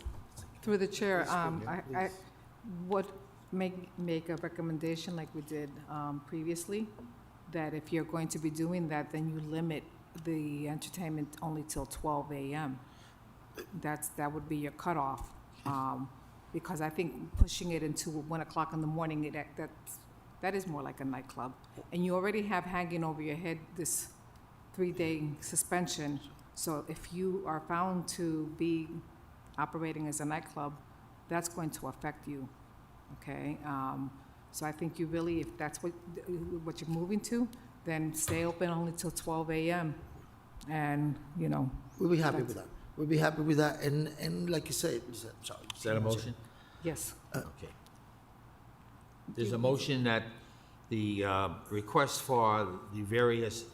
Through the chair, I would make a recommendation like we did previously, that if you're going to be doing that, then you limit the entertainment only till 12 a.m. That would be your cutoff, because I think pushing it into 1 o'clock in the morning, that is more like a nightclub. And you already have hanging over your head this 3-day suspension, so if you are found to be operating as a nightclub, that's going to affect you, okay? So I think you really, if that's what you're moving to, then stay open only till 12 a.m. And, We'll be happy with that. We'll be happy with that, and like you said, sorry. Is that a motion? Yes. Okay. There's a motion that the request for the various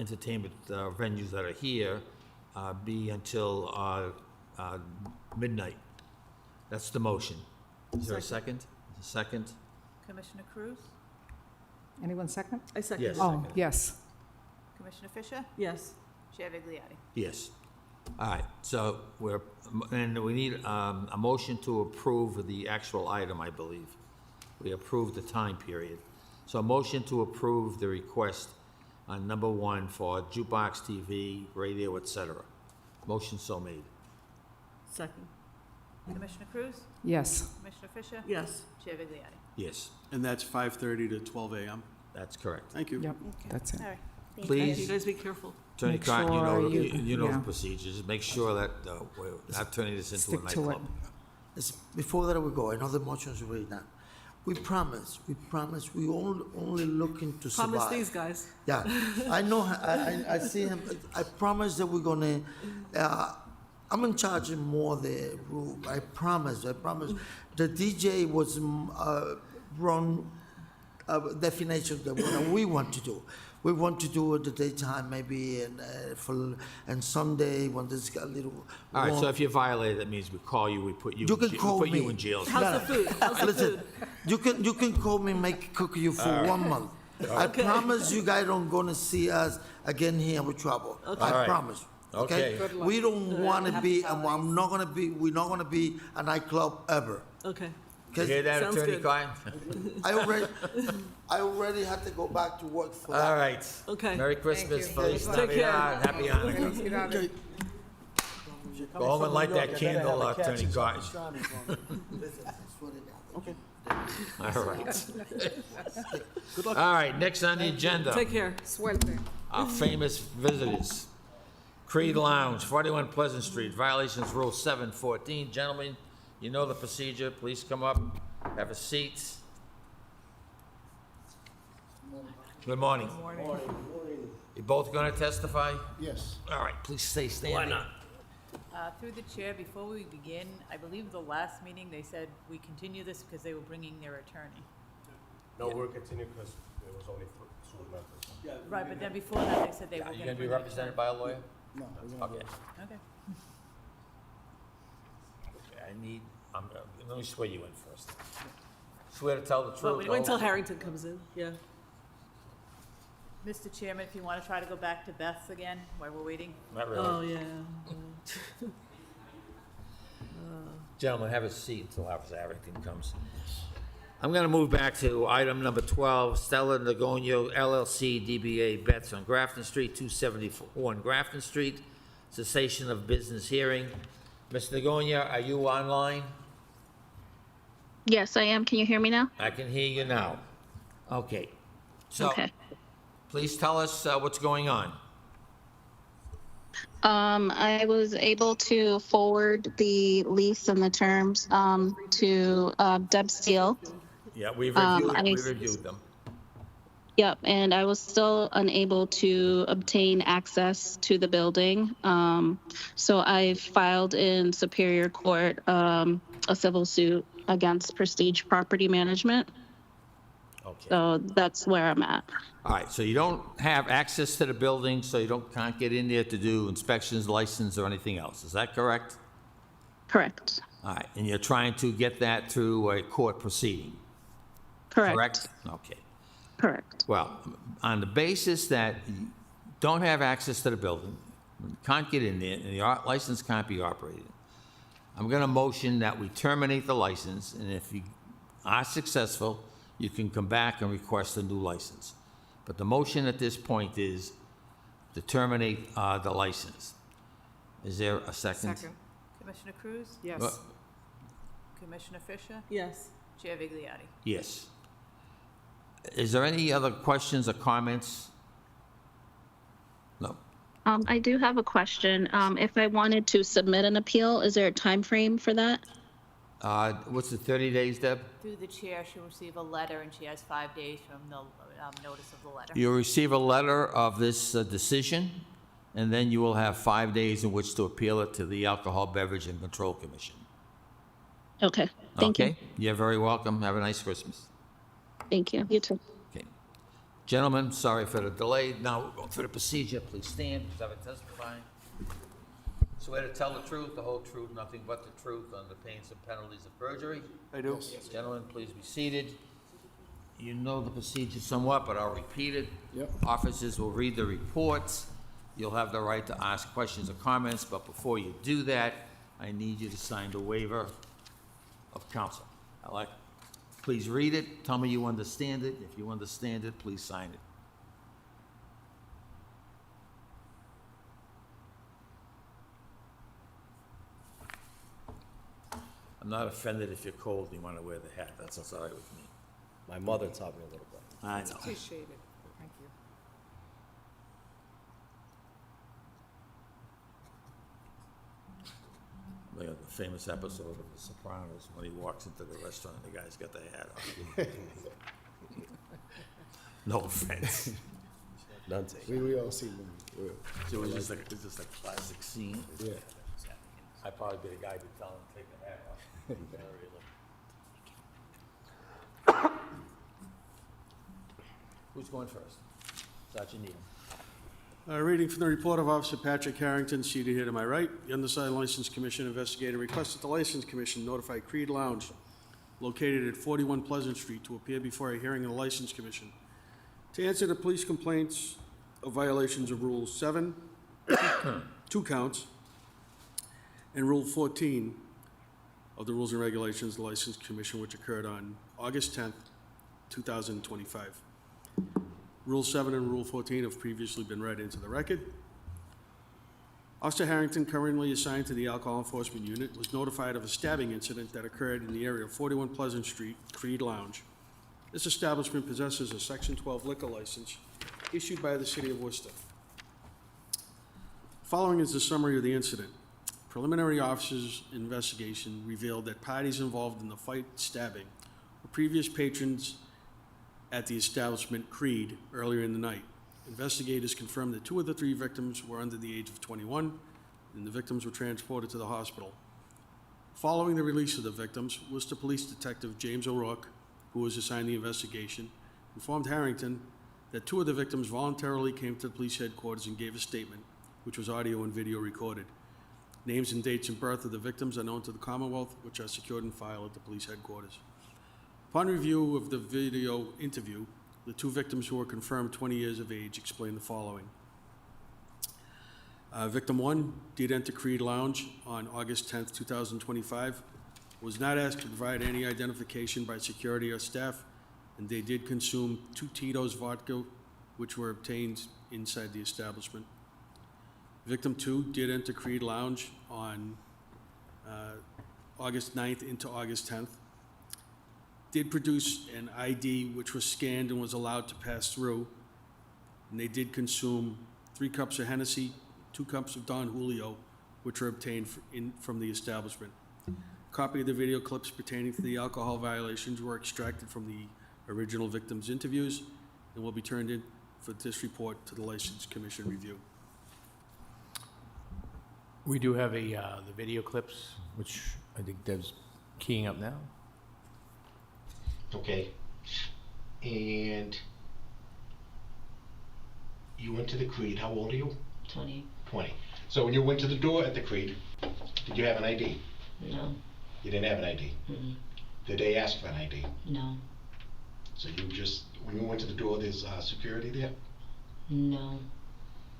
entertainment venues that are here be until midnight. That's the motion. Is there a second? A second? Commissioner Cruz? Anyone second? I second. Yes. Oh, yes. Commissioner Fisher? Yes. Chair Vigliotti? Yes. All right, so and we need a motion to approve the actual item, I believe. We approved the time period. So a motion to approve the request on number 1 for jukebox, TV, radio, et cetera. Motion so made. Second. Commissioner Cruz? Yes. Commissioner Fisher? Yes. Chair Vigliotti? Yes, And that's 5:30 to 12 a.m. that's correct. Thank you. Yep, that's it. All right. You Please, guys be careful. Attorney Make Cotton, sure you know the yeah. procedures. Make sure that we're not turning this into a Stick to it. nightclub. Before that we go, I know the motion's already done. We promise, we only looking to survive. Promise these guys. Yeah, I know, I see him, I promise that we're gonna, I'm in charge of more the room, I promise. The DJ was, wrong, definition of what we want to do. We want to do it the daytime maybe and Sunday when there's a little. All right, so warm. if you violate, that means we call you, we put you, You in can jail- call we put you me. in jail. How's the food? How's the Listen, food? you can call me, cook you for 1 month. I promise you guys don't gonna see us again here with trouble. All I right. promise. Okay. Okay? We don't wanna be, and we're not gonna be a nightclub ever. Okay. You 'Cause hear that, Sounds Attorney good. Cotton? I already had to go back to work for All that. right. Okay. Merry Christmas, you. Feliz Take care. Navidad, Happy Hanukkah. Get out of Go home and light that candle, Attorney Cotton. Listen, I swear to God. All right. All right, next on the agenda, Take care. Suerte. our famous visitors. Creed Lounge, 41 Pleasant Street, violations Rule 714. Gentlemen, you know the procedure. Please come up, have a seat. Good morning. You both going to testify? Yes. All right, please stay standing. Through the chair, before we begin, I believe the last meeting, they said we continue this because they were bringing their attorney. No, we're continuing because there was only two members. Right, but then before that, they said they were Are going you to going to bring be an represented by a lawyer? No, Okay. attorney. Okay. I need, let me swear you in first. Swear to tell the truth. Well, wait until the whole- Harrington comes in. Yeah. Mr. Chairman, if you want to try to go back to Beth's again while we're waiting. Not really. Oh, yeah. Gentlemen, have a seat until after Harrington comes. I'm going to move back to item number 12, Stella Nagonio LLC DBA Betts on Grafton Street, 271 Grafton Street, cessation of business hearing. Ms. Nagonia, are you online? Yes, I am. Can you hear me now? I can hear you now. Okay. So, Okay. please tell us what's going on. I was able to forward the lease and the terms to Deb Steele. Yeah, we've reviewed them. Yep, and I was still unable to obtain access to the building. So I filed in Superior Court a civil suit against Prestige Property Management. Okay. So that's where I'm at. All right, so you don't have access to the building, so you can't get in there to do inspections, license, or anything else. Is that correct? Correct. All right, and you're trying to get that through a court proceeding? Correct. Okay. Correct. Well, on the basis that you don't have access to the building, can't get in there, and the license can't be operated, I'm going to motion that we terminate the license, and if you are successful, you can come back and request a new license. But the motion at this point is to terminate the license. Is there a second? Second. Commissioner Cruz? Yes. Commissioner Fisher? Yes. Chair Vigliotti? Yes. Is there any other questions or comments? No. I do have a question. If I wanted to submit an appeal, is there a time frame for that? What's the 30 days, Deb? Through the chair, she'll receive a letter, and she has 5 days from the notice of the letter. You'll receive a letter of this decision, and then you will have 5 days in which to appeal it to the Alcohol Beverage and Control Commission. Okay, thank you. Okay? You're very welcome. Have a nice Christmas. Thank you. You too. Okay. Gentlemen, sorry for the delay. Now, we're going through the procedure. Please stand, please have a testifying. Swear to tell the truth, the whole truth, nothing but the truth, under pains and penalties of perjury. I do. Gentlemen, please be seated. You know the procedure somewhat, but I'll repeat it. Yep. Officers will read the reports. You'll have the right to ask questions or comments, but before you do that, I need you to sign the waiver of counsel. Please read it. Tell me you understand it. If you understand it, please sign it. I'm not offended if you're cold and you want to wear the hat. That's all right with me. My mother taught me a little bit. I know. Appreciate it. Thank you. Like the famous episode of The Sopranos when he walks into the restaurant and the guy's got the hat on. No offense. None taken. We all see movies. So it's just a classic scene. Yeah. I'd probably be the guy to tell him to take the hat off. Who's going first? Sergeant Needham. Reading from the report of Officer Patrick Harrington, seated here to my right. The undersigned License Commission investigator requested the License Commission notify Creed Lounge, located at 41 Pleasant Street, to appear before a hearing of the License Commission to answer the police complaints of violations of Rule 7, 2 counts, and Rule 14 of the Rules and Regulations of the License Commission, which occurred on August 10th, 2025. Rule 7 and Rule 14 have previously been read into the record. Officer Harrington, currently assigned to the Alcohol Enforcement Unit, was notified of a stabbing incident that occurred in the area of 41 Pleasant Street, Creed Lounge. This establishment possesses a Section 12 liquor license issued by the City of Worcester. Following is the summary of the incident. Preliminary officers' investigation revealed that parties involved in the fight stabbing were previous patrons at the establishment Creed earlier in the night. Investigators confirmed that 2 of the 3 victims were under the age of 21, and the victims were transported to the hospital. Following the release of the victims, Worcester Police Detective James O'Rourke, who was assigned the investigation, informed Harrington that 2 of the victims voluntarily came to the police headquarters and gave a statement, which was audio and video recorded. Names and dates of birth of the victims are known to the Commonwealth, which are secured and filed at the police headquarters. Upon review of the video interview, the 2 victims, who were confirmed 20 years of age, explained the following. Victim 1 did enter Creed Lounge on August 10th, 2025, was not asked to provide any identification by security or staff, and they did consume 2 Tito's vodka, which were obtained inside the establishment. Victim 2 did enter Creed Lounge on August 9th into August 10th. Did produce an ID which was scanned and was allowed to pass through. And they did consume 3 cups of Hennessy, 2 cups of Don Julio, which were obtained from the establishment. A copy of the video clips pertaining to the alcohol violations were extracted from the original victims' interviews and will be turned in for this report to the License Commission review. We do have the video clips, which I think Deb's keying up now. Okay. And you went to the Creed. How old are you? 20. 20. So when you went to the door at the Creed, did you have an ID? No. You didn't have an ID? Mm-mm. Did they ask for an ID? No. So you just, when you went to the door, there's security there? No.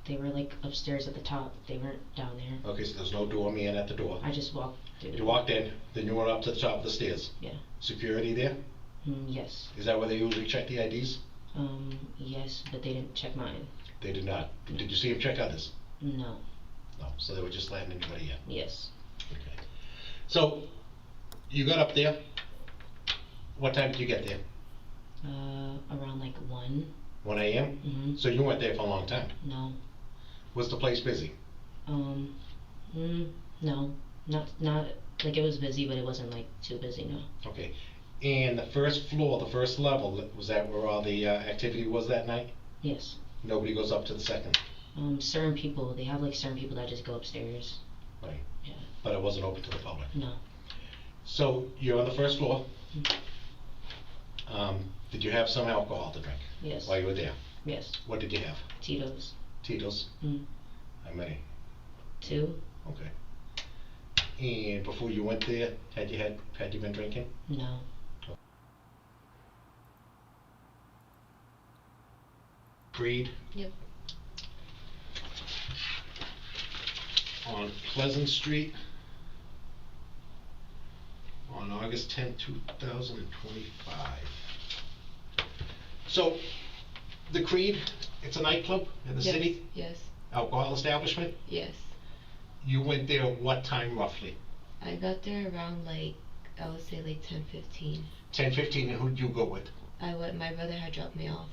They were like upstairs at the top. They weren't down there. Okay, so there's no doorman at the door. I just walked through. You walked in, then you went up to the top of the stairs. Yeah. Security there? Yes. Is that where they usually check the IDs? Yes, but they didn't check mine. They did not. Did you see them check others? No. No. So they were just letting anybody in. Yes. Okay. So you got up there. What time did you get there? Around like 1. 1 a.m.? Mm-hmm. So you weren't there for a long time? No. Was the place busy? No. Not like it was busy, but it wasn't like too busy, no. Okay. And the first floor, the first level, was that where all the activity was that night? Yes. Nobody goes up to the second? Certain people, they have like certain people that just go upstairs. Right. Yeah. But it wasn't open to the public? No. So you're on the first floor. Did you have some alcohol to drink? Yes. While you were there? Yes. What did you have? Tito's. Tito's? How many? 2. Okay. And before you went there, had you been drinking? No. Creed Yep. on Pleasant Street on August 10th, 2025. So, the Creed, it's a nightclub in the Yes. city, Yes. alcohol establishment. Yes. You went there what time roughly? I got there around like I would say like 10:15. 10:15, and who'd you go with? My brother had dropped me off.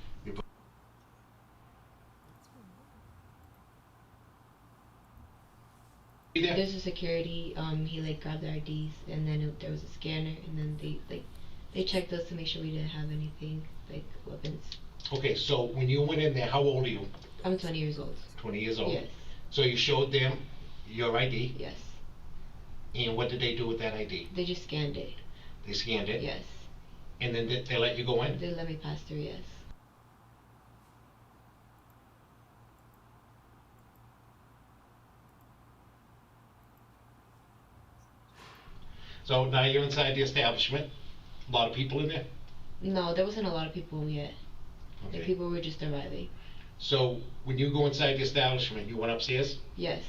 You there? There's a security. He like grabbed the IDs, and then there was a scanner, and then they checked us to make sure we didn't have anything like weapons. Okay, so when you went in there, how old are you? I'm 20 years old. 20 years old? Yes. So you showed them your ID? Yes. And what did they do with that ID? They just scanned it. They scanned it? Yes. And then they let you go in? They let me pass through. Yes. So now you're inside the establishment. A lot of people in there? No, there wasn't a lot of people yet. The Okay. people were just arriving. So when you go inside the establishment, you went upstairs? Yes.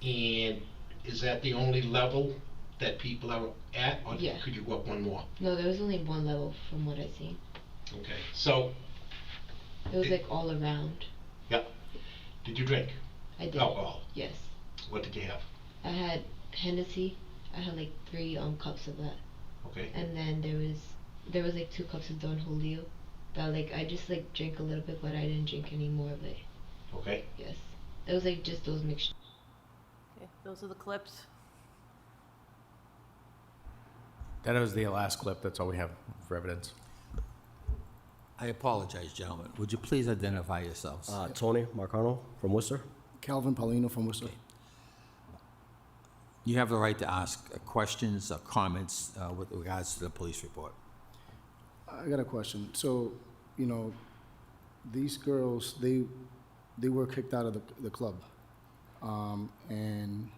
And is that the only level that people are at? Or Yeah. could you go up one more? No, there was only one level from what I seen. Okay. So, It was like all around. yeah. Did you drink I did. alcohol? Yes. What did you have? I had Hennessy. I had like 3 cups of that. Okay. And then there was like 2 cups of Don Julio. That like I just like drank a little bit, but I didn't drink any more of it. Okay. Yes. It was like just those mixtures. Okay, those are the clips. That was the last clip. That's all we have for evidence. I apologize, gentlemen. Would you please identify yourselves? Tony Marcano from Worcester. Calvin Paulino from Worcester. You have the right to ask questions or comments with regards to the police report. I got a question. So, you know, these girls, they were kicked out of the club. And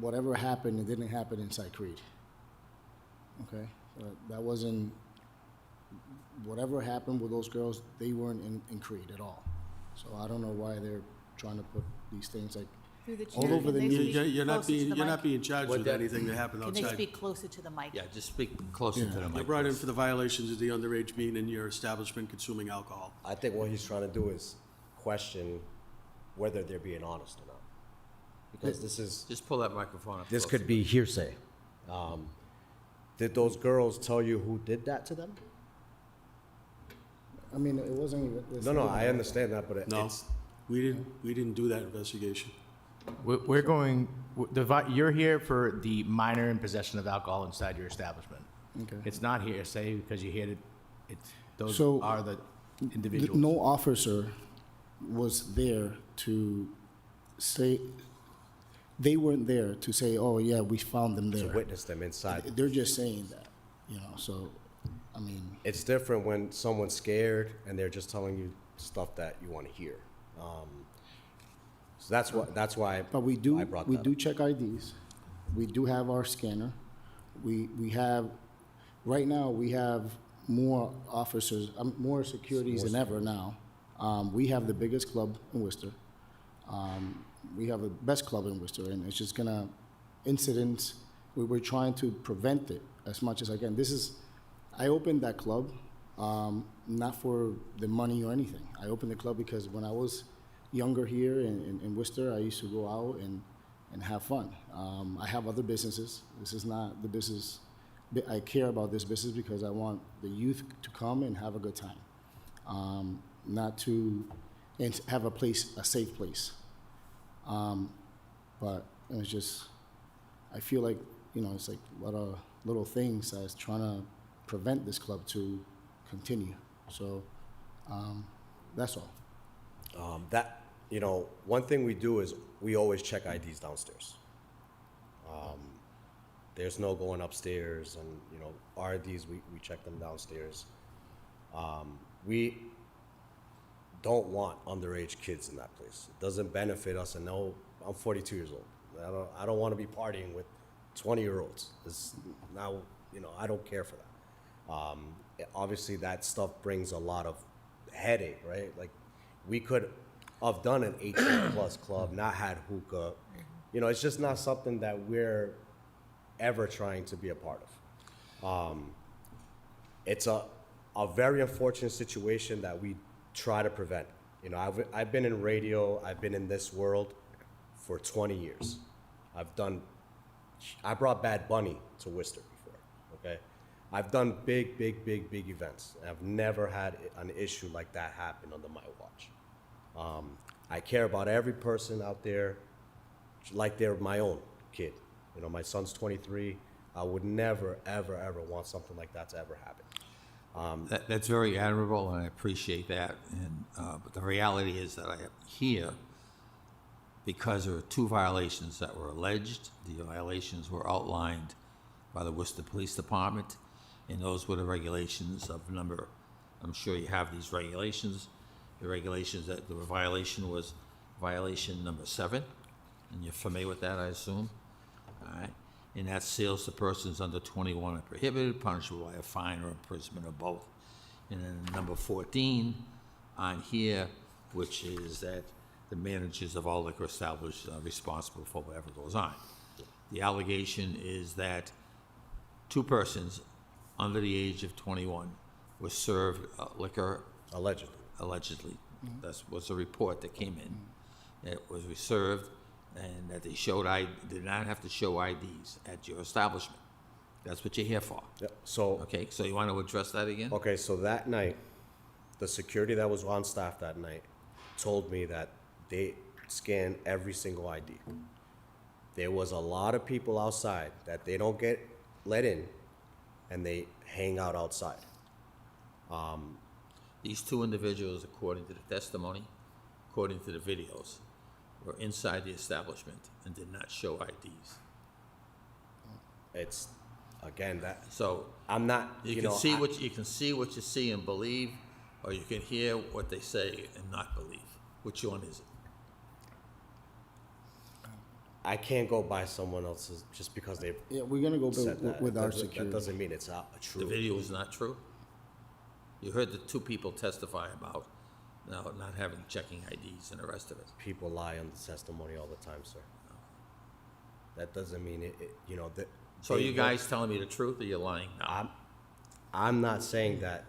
whatever happened, it didn't happen inside Creed. Okay? That wasn't, whatever happened with those girls, they weren't in Creed at all. So I don't know why they're trying to put these things like Through the all chair, over can the they news. speak You're not closer to being, the you're mic? not being charged with anything that happened Can they outside. speak closer to the mic? Yeah, just speak closer to the You're mic. brought in please. for the violations of the underage being in your establishment consuming alcohol. I think what he's trying to do is question whether they're being honest or not. Because this is... Just pull that microphone up. This closer. could be hearsay. Did those girls tell you who did that to them? I mean, it wasn't even... No, I understand that, but No, it's... we didn't do that investigation. We're going, you're here for the minor in possession of alcohol inside your establishment. Okay. It's not hearsay because you hear it, those So, are the individuals. No officer was there to say, they weren't there to say, oh, yeah, we found them To there. witness them inside. They're just saying that, you know, so, I mean, It's different when someone's scared and they're just telling you stuff that you want to hear. So that's why but we do, I brought we that do up. check IDs. We do have our scanner. We have, right now, we have more officers, more securities than ever now. We have the biggest club in Worcester. We have the best club in Worcester, and it's just gonna, incidents, we're trying to prevent it as much as I can. I opened that club, not for the money or anything. I opened the club because when I was younger here in Worcester, I used to go out and have fun. I have other businesses. This is not the business. I care about this business because I want the youth to come and have a good time, not to and have a safe place. But it's just, I feel like, you know, it's like a lot of little things that's trying to prevent this club to continue. So that's all. You know, one thing we do is we always check IDs downstairs. There's no going upstairs, and, you know, RDs, we check them downstairs. We don't want underage kids in that place. It doesn't benefit us, and no, I'm 42 years old. I don't want to be partying with 20-year-olds. Now, you know, I don't care for that. Obviously, that stuff brings a lot of headache, right? Like, we could have done an 18 plus club, not had hookah. You know, it's just not something that we're ever trying to be a part of. It's a very unfortunate situation that we try to prevent. You know, I've been in radio, I've been in this world for 20 years. I brought Bad Bunny to Worcester before, okay? I've done big events. I've never had an issue like that happen under my watch. I care about every person out there like they're my own kid. You know, my son's 23. I would never, ever want something like that to ever happen. That's very admirable, and I appreciate that. And but the reality is that I am here because there are 2 violations that were alleged. The violations were outlined by the Worcester Police Department, and those were the regulations of number. I'm sure you have these regulations. The regulations that the violation was violation number 7, and you're familiar with that, I assume. All right. And that seals the persons under 21 are prohibited, punishable by a fine or imprisonment or both. And then number 14 on here, which is that the managers of all liquor establishments are responsible for whatever goes on. The allegation is that 2 persons under the age of 21 were served liquor. Allegedly. That was a report that came in. It was served, and that they did not have to show IDs at your establishment. That's what you're here for. Yeah, so. Okay, so you want to address that again? Okay, so that night, the security that was on staff that night told me that they scanned every single ID. There was a lot of people outside that they don't get let in, and they hang out outside. These 2 individuals, according to the testimony, according to the videos, were inside the establishment and did not show IDs. It's, again, that. So I'm not, you can see what you see and believe, or you can hear what they say and not believe. Which one is it? I can't go by someone else's just because they've. Yeah, we're gonna go said that. with our That security. doesn't mean it's true. The video is not true? You heard the 2 people testify about not checking IDs and the rest of it. People lie on the testimony all the time, sir. That doesn't mean you know, that. So you guys telling me the truth, or you're lying now? I'm not saying that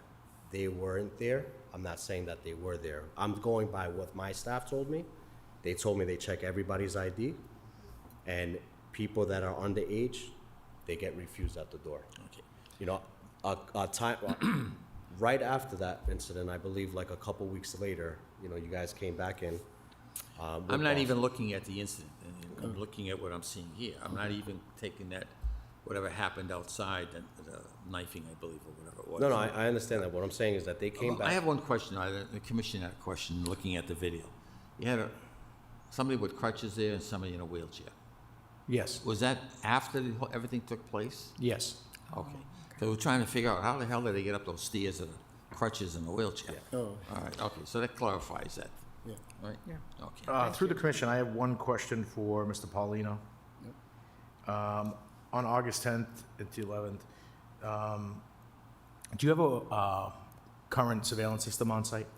they weren't there. I'm not saying that they were there. I'm going by what my staff told me. They told me they check everybody's ID, and people that are underage, they get refused at the door. Okay. You know, a time right after that incident, I believe, like a couple weeks later, you know, you guys came back in. I'm not even looking at the incident. I'm looking at what I'm seeing here. I'm not even taking that, whatever happened outside, the knifing, I believe, or whatever it was. No, I understand that. What I'm saying is that they came back. I have one question. The commission had a question looking at the video. You had somebody with crutches there and somebody in a wheelchair. Yes. Was that after everything took place? Yes. Okay. So we're trying to figure out how the hell did they get up those stairs with crutches and a wheelchair? Oh. All right, okay, so that clarifies that. Yeah. Right? Yeah. Okay. Through the commission, I have one question for Mr. Paulino. On August 10th and the 11th, do you have a current surveillance system on site?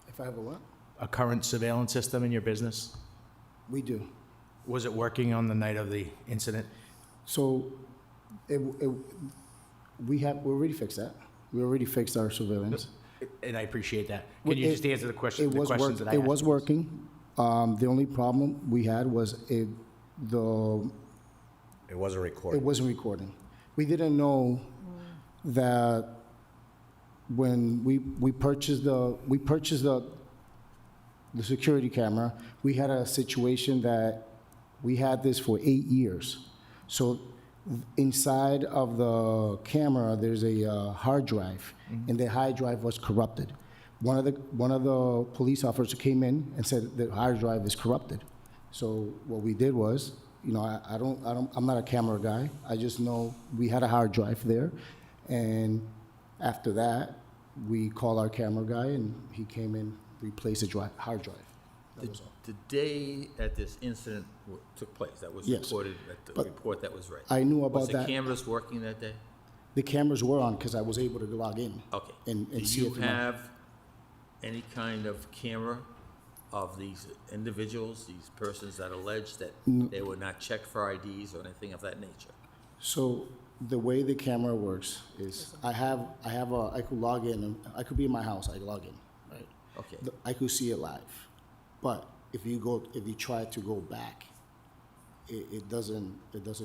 If I have a what? A current surveillance system in your business? We do. Was it working on the night of the incident? So, we already fixed that. We already fixed our surveillance. And I appreciate that. Can you just answer the questions that I asked? It was working. The only problem we had was It wasn't recording. It wasn't recording. We didn't know that when we purchased the security camera, we had a situation that we had this for 8 years. So inside of the camera, there's a hard drive, and the hard drive was corrupted. One of the police officers came in and said the hard drive is corrupted. So what we did was, you know, I'm not a camera guy. I just know we had a hard drive there, and after that, we called our camera guy, and he came in, replaced the hard drive. That was all. The day that this incident took place, that was Yes. reported at the But report that was read. I knew about Was that. the cameras working that day? The cameras were on because I was able to log in. Okay. And Do see you it from my- have any kind of camera of these individuals, these persons that allege that they were not checked for IDs or anything of that nature? So the way the camera works is I could log in, and I could be in my house, I log in, right? Okay. I could see it live. But if you try to go back, it doesn't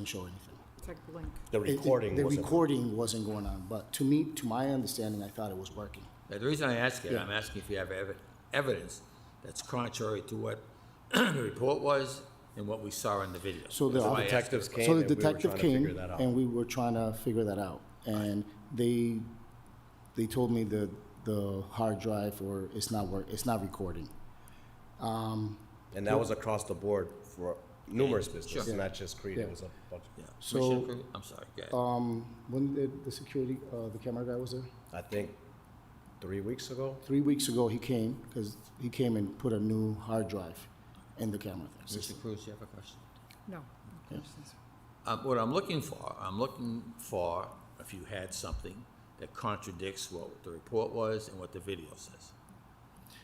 show anything. It's like blink. The recording The wasn't. recording wasn't going on, but to my understanding, I thought it was working. Now, the reason I ask it, Yeah. I'm asking if you have evidence that's contrary to what the report was and what we saw in the video. So the That's why I asked detectives you. came. So the and we were detective trying to came, figure that out. and we were trying to figure that out. And they told me that the hard drive it's not recording. And that was across the board for numerous businesses, Sure. not just Creed. Yeah. It was a bunch. Yeah. So- Commissioner Cruz? I'm sorry, go ahead. When did the security, the camera guy was there? I think 3 weeks ago. 3 weeks ago, he came, because he came and put a new hard drive in the camera system. Commissioner Cruz, you have a question? No. Yeah. What I'm looking for, if you had something that contradicts what the report was and what the video says.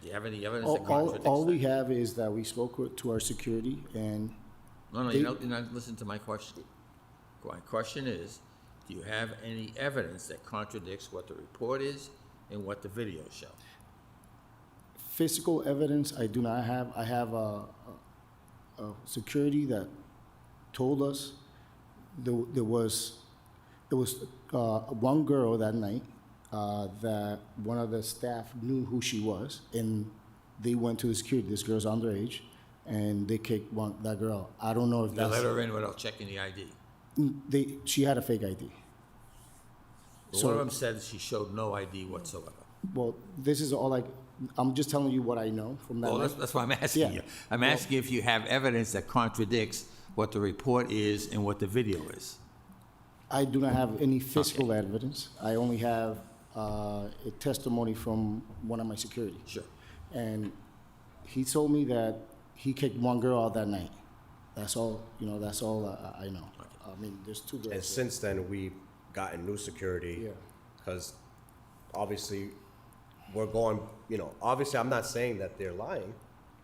Do you have any evidence that contradicts All we that? have is that we spoke to our security, and No, they- you're not listening to my question. My question is, do you have any evidence that contradicts what the report is and what the video show? physical evidence I do not have. I have a security that told us there was one girl that night that one of the staff knew who she was, and they went to the security. This girl's underage, and they kicked that girl. I don't know if They let that's her in without checking the ID. she had a fake ID. But So- one of them said she showed no ID whatsoever. Well, this is all I'm just telling you what I know from that Well, night. that's why I'm asking Yeah. you. I'm asking if you have evidence that contradicts what the report is and what the video is. I do not have any physical evidence. I only have a testimony from one of my security. Sure. And he told me that he kicked one girl out that night. That's all, that's all I know. I mean, there's two girls. And there. since then, we've gotten new security. Yeah. Because obviously, we're going, obviously, I'm not saying that they're lying,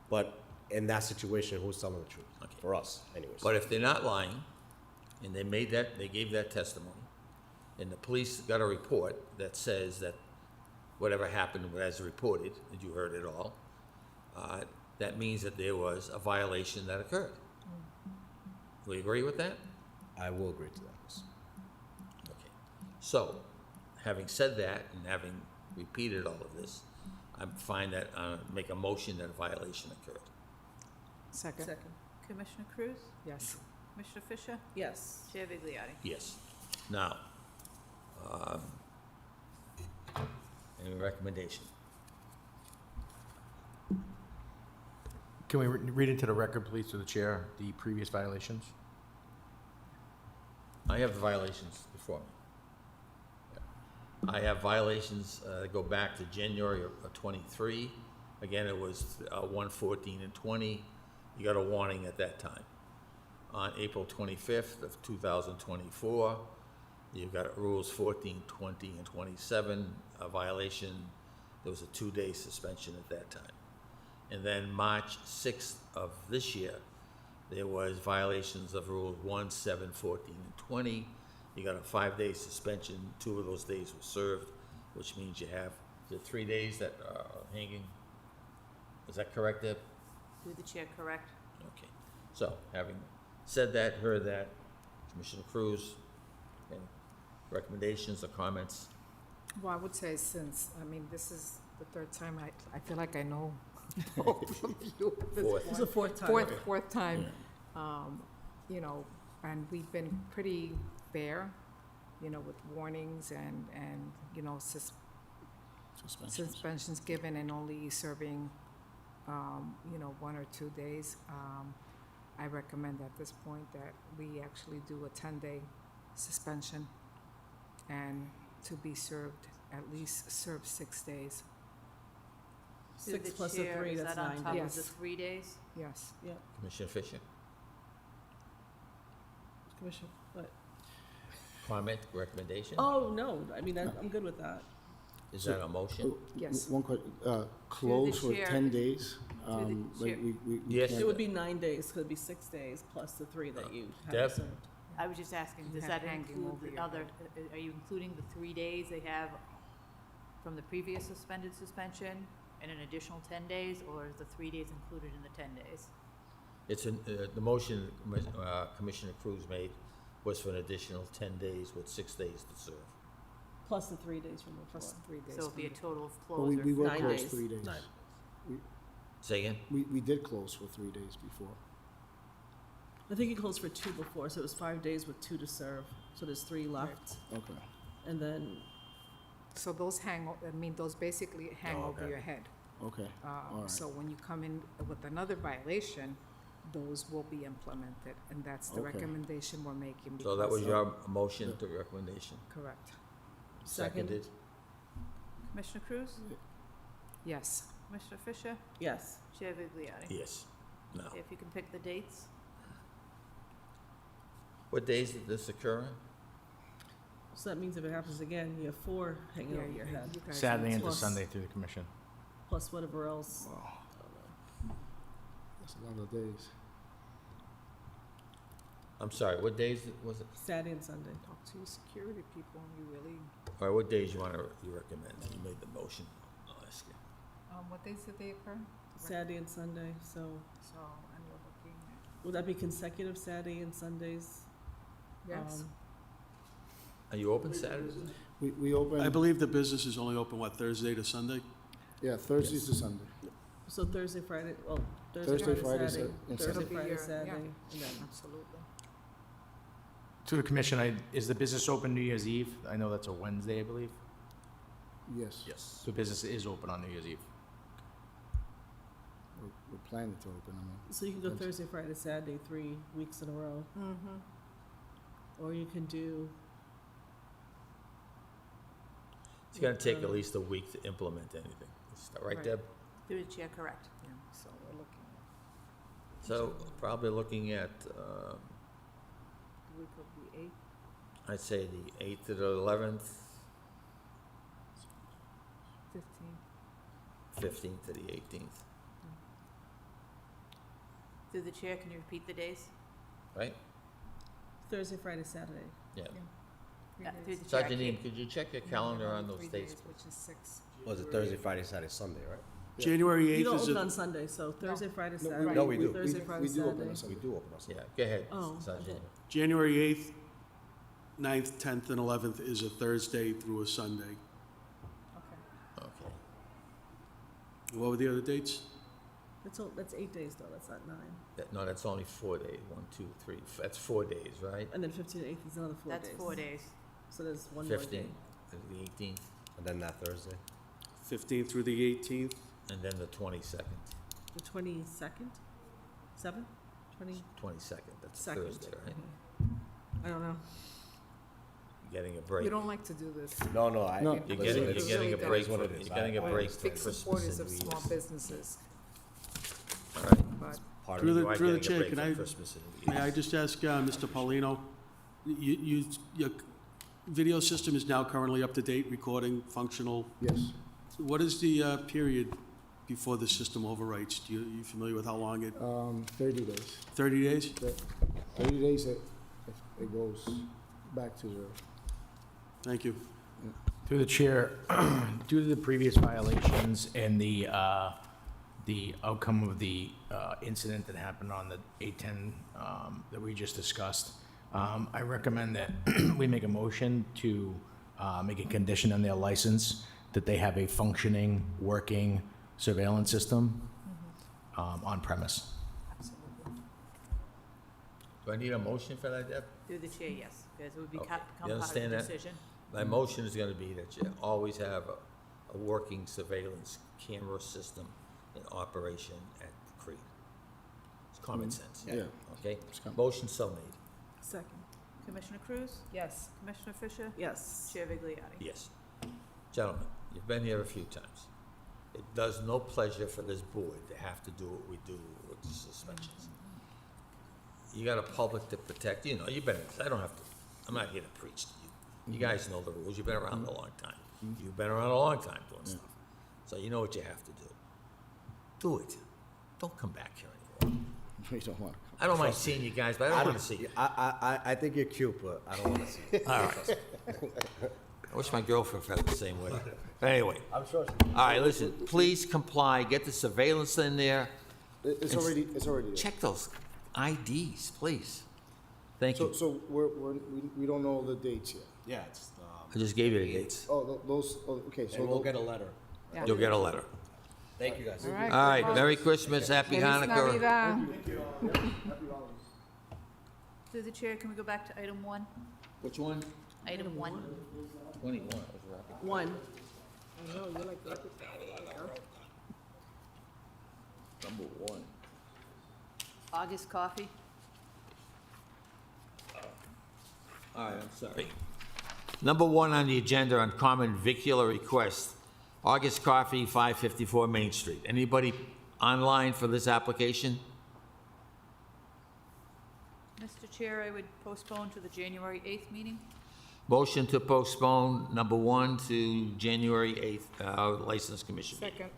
but in that situation, who's telling the truth? For us, anyways. But if they're not lying, and they gave that testimony, and the police got a report that says that whatever happened as reported, and you heard it all, that means that there was a violation that occurred. Will you agree with that? I will agree to that. Yes. Okay. So, having said that, and having repeated all of this, I find that, make a motion that a violation occurred. Second. Commissioner Cruz? Yes. Commissioner Fisher? Yes. Chair Vigliotti? Yes. Now, any recommendation? Can we read into the record, please, to the chair, the previous violations? I have the violations before me. I have violations that go back to January of '23. Again, it was 114 and 20. You got a warning at that time. On April 25th of 2024, you've got rules 14, 20, and 27, a violation. There was a 2-day suspension at that time. And then March 6th of this year, there was violations of rules 1, 7, 14, and 20. You got a 5-day suspension. 2 of those days were served, which means you have the 3 days that are hanging. Is that correct, Deb? Do the chair correct? Okay. So, having said that, heard that, Commissioner Cruz, any recommendations or comments? Well, I would say this is the third time, I feel like I know both of you at this Fourth. point. It's the fourth time. Fourth time. And we've been pretty fair, with warnings and suspensions given and only serving, 1 or 2 days. I recommend at this point that we actually do a 10-day suspension and to be served, at least serve 6 days. Through 6 the plus a chair, 3, is that's that on 9 top days. of the Yes. 3 days? Yes. Yeah, Commissioner Fisher? Commissioner, what? Comment, recommendation? Oh, no, I mean, I'm good with that. Is that a motion? Yes. One question, close for chair. 10 days? the Like chair. we Yes. can't- It would be 9 days, could it be 6 days plus the 3 that you have Deb? reserved. I was just asking, You does have that hanging include over the your other, are you including the 3 days they have from the previous suspended suspension and an additional 10 days, or is the 3 days included in the 10 days? It's the motion Commissioner Cruz made was for an additional 10 days with 6 days to serve. Plus the 3 days from Plus before. 3 days. So it'll be a from the- total of But close we were 9 closed days. 3 days. Nine. Say again? We did close for 3 days before. I think you closed for 2 before, so it was 5 days with 2 to serve, so there's 3 left. Okay. And then, So those those basically hang Oh, over okay. your head. Okay, all right. So when you come in with another violation, those will be implemented, and that's the Okay. recommendation we're making. So that was because- your motion to recommendation? Correct. Seconded? Commissioner Cruz? Yes. Commissioner Fisher? yes. Chair Vigliotti? Yes. No. If you can pick the dates? What days did this occur in? So that means if it happens again, you have 4 hanging Yeah, over your head, you guys Saturday need into Plus- Sunday through the commission. plus whatever else. That's a lot of days. I'm sorry, what days was it? Saturday and Sunday. Talk to your security people, and you really, All right, what days you recommend? You made the motion. I'll ask you. what days did they occur? Saturday and Sunday, so So, and we're looking at, would that be consecutive Saturday and Sundays? yes. Are you open Saturdays? We open. I believe the business is only open, what, Thursday to Sunday? Yeah, Thursdays to Sunday. So Thursday, Friday, well, Thursday, Thursday, Friday, Friday, Saturday, and Thursday, Saturday. Friday, Yeah, Saturday, and then. Absolutely. To the commission, is the business open New Year's Eve? I know that's a Wednesday, I believe. Yes. Yes. So business is open on New Year's Eve. We're planning to open, I mean. So you can go That's- Thursday, Friday, Saturday, 3 weeks in a row. Mm-hmm. Or you can do, It's gonna take at least a week to implement anything. Is that right, Right. Deb? Through the chair, correct. Yeah, so we're looking at So probably looking at, the week of the 8th. I'd say the 8th to the 11th, 15th. 15th to the 18th, Through the chair, can you repeat the days? right? Thursday, Friday, Saturday. Yeah. 3 Through days. the chair, I Sergeant Neem, can't- could you check your calendar on those 3 dates? days, which is 6. Was it Thursday, Friday, Saturday, Sunday, right? January You 8th don't is open a, on Sunday, so Thursday, Friday, No, Saturday. No, we do. Thursday, Friday, We do open Saturday. on We Sunday. do open on Sunday. Yeah, go ahead, Oh, Sergeant okay. Neem. January 8th, 9th, 10th, and 11th is a Thursday through a Sunday. Okay. Okay. What were the other dates? That's 8 days though, that's not 9. No, that's only 4 days. 1, 2, 3. That's 4 days, right? And then 15 and 8th is another 4 days. That's 4 days. So there's one more day. 15th to the 18th, And then that Thursday. 15th through the 18th? and then the 22nd. The 22nd? 7? 20? 22nd, that's Second. Thursday, right? I don't know. You're getting a break. You don't like to do this. No, no, I. No. You're listen, getting, it's- you're getting a really break is what for, it is. you're getting a I- break for Big Christmas supporters and of New small Year's. businesses, All right. but Part Through of the- You are through the getting a chair, break can for I- Christmas and New May I Year's. just ask Mr. Paulino, your video system is now currently up to date, recording, functional? Yes. What is the period before the system overwrites? You familiar with how long it, 30 days. 30 days? 30 days, it goes back to 0. Thank you. Through the chair, due to the previous violations and the outcome of the incident that happened on the 810 that we just discussed, I recommend that we make a motion to make a condition on their license that they have a functioning, working surveillance system on premise. Do I need a motion for that, Deb? Through the chair, yes, because it would Okay. become You part of the understand that? decision. My motion is gonna be that you always have a working surveillance camera system in operation at Creed. It's common sense. Yeah. Okay? It's com- Motion so made. Second. Commissioner Cruz? yes. Commissioner Fisher? Yes. Chair Vigliotti? Yes. Gentlemen, you've been here a few times. It does no pleasure for this board to have to do what we do with the suspensions. You got a public to protect, you know, you've been, I don't have to, I'm not here to preach to you. You guys know the rules, you've been around a long time. You've been around a long time doing stuff. So you know what you have to do. Do it. Don't come back here anymore. We don't want to. I don't mind seeing you guys, but I don't want to see you. I think you're cute, but I don't want to see you. All right. I wish my girlfriend felt the same way. But anyway, I'm sure. all right, listen, please comply, get the surveillance in there. It's already there. Check those IDs, please. Thank So, you. so we don't know the dates yet. Yeah, it's, I just gave you the dates. Oh, those, okay, so. and we'll get a letter. Yeah. You'll get a letter. Thank you, guys. All right. All right, Merry Christmas, Happy Feliz Hanukkah. Navidad. Through the chair, can we go back to item 1? Which one? Item 1. 21. One. Number 1. August coffee. All right, I'm sorry. Number 1 on the agenda on common vicular request, August Coffee, 554 Main Street. Anybody online for this application? Mr. Chair, I would postpone to the January 8th meeting. Motion to postpone number 1 to January 8th, License Commission meeting. Second.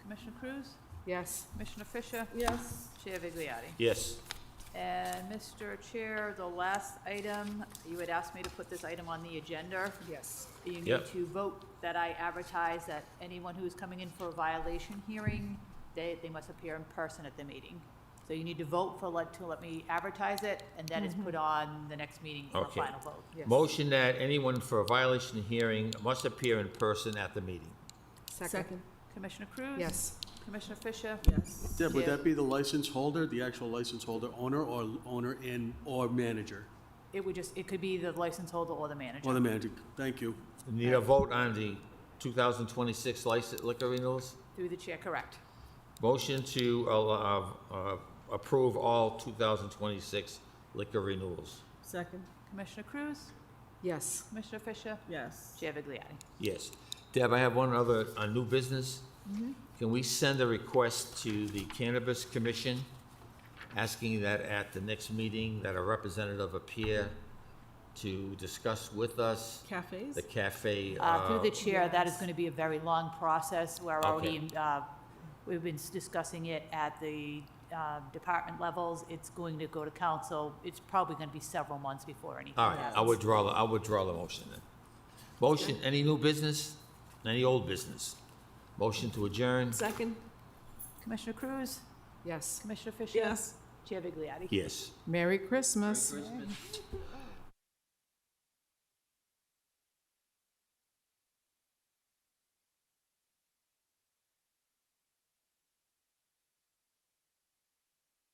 Commissioner Cruz? Yes. Commissioner Fisher? Yes. Chair Vigliotti. Yes. And Mr. Chair, the last item, you had asked me to put this item on the agenda. Yes. You need Yep. to vote that I advertise that anyone who is coming in for a violation hearing, they must appear in person at the meeting. So you need to vote to let me advertise it, and then it's put on the next meeting for a Okay. final vote. Yes. Motion that anyone for a violation hearing must appear in person at the meeting. Second. Commissioner Cruz? Yes. Commissioner Fisher? Yes. Deb, would Yeah. that be the license holder, the actual license holder, owner, or owner and, or manager? It could be the license holder or the manager. Or the manager, thank you. Need a vote on the 2026 license liquor renewals? Through the chair, correct. Motion to approve all 2026 liquor renewals. Second. Commissioner Cruz? Yes. Commissioner Fisher? Yes. Chair Vigliotti. Yes. Deb, I have one other, new business. Can we send a request to the Cannabis Commission asking that at the next meeting that a representative appear to discuss with us Cafes? the cafe? Through the chair, that is going to be a very long process. We're already, Okay. we've been discussing it at the department levels. It's going to go to council. It's probably going to be several months before anything. All right, I'll withdraw the motion then. Motion, any new business? Any old business? Motion to adjourn? Second. Commissioner Cruz? Yes. Commissioner Fisher? Yes. Chair Vigliotti. Yes. Merry Christmas. Christmas.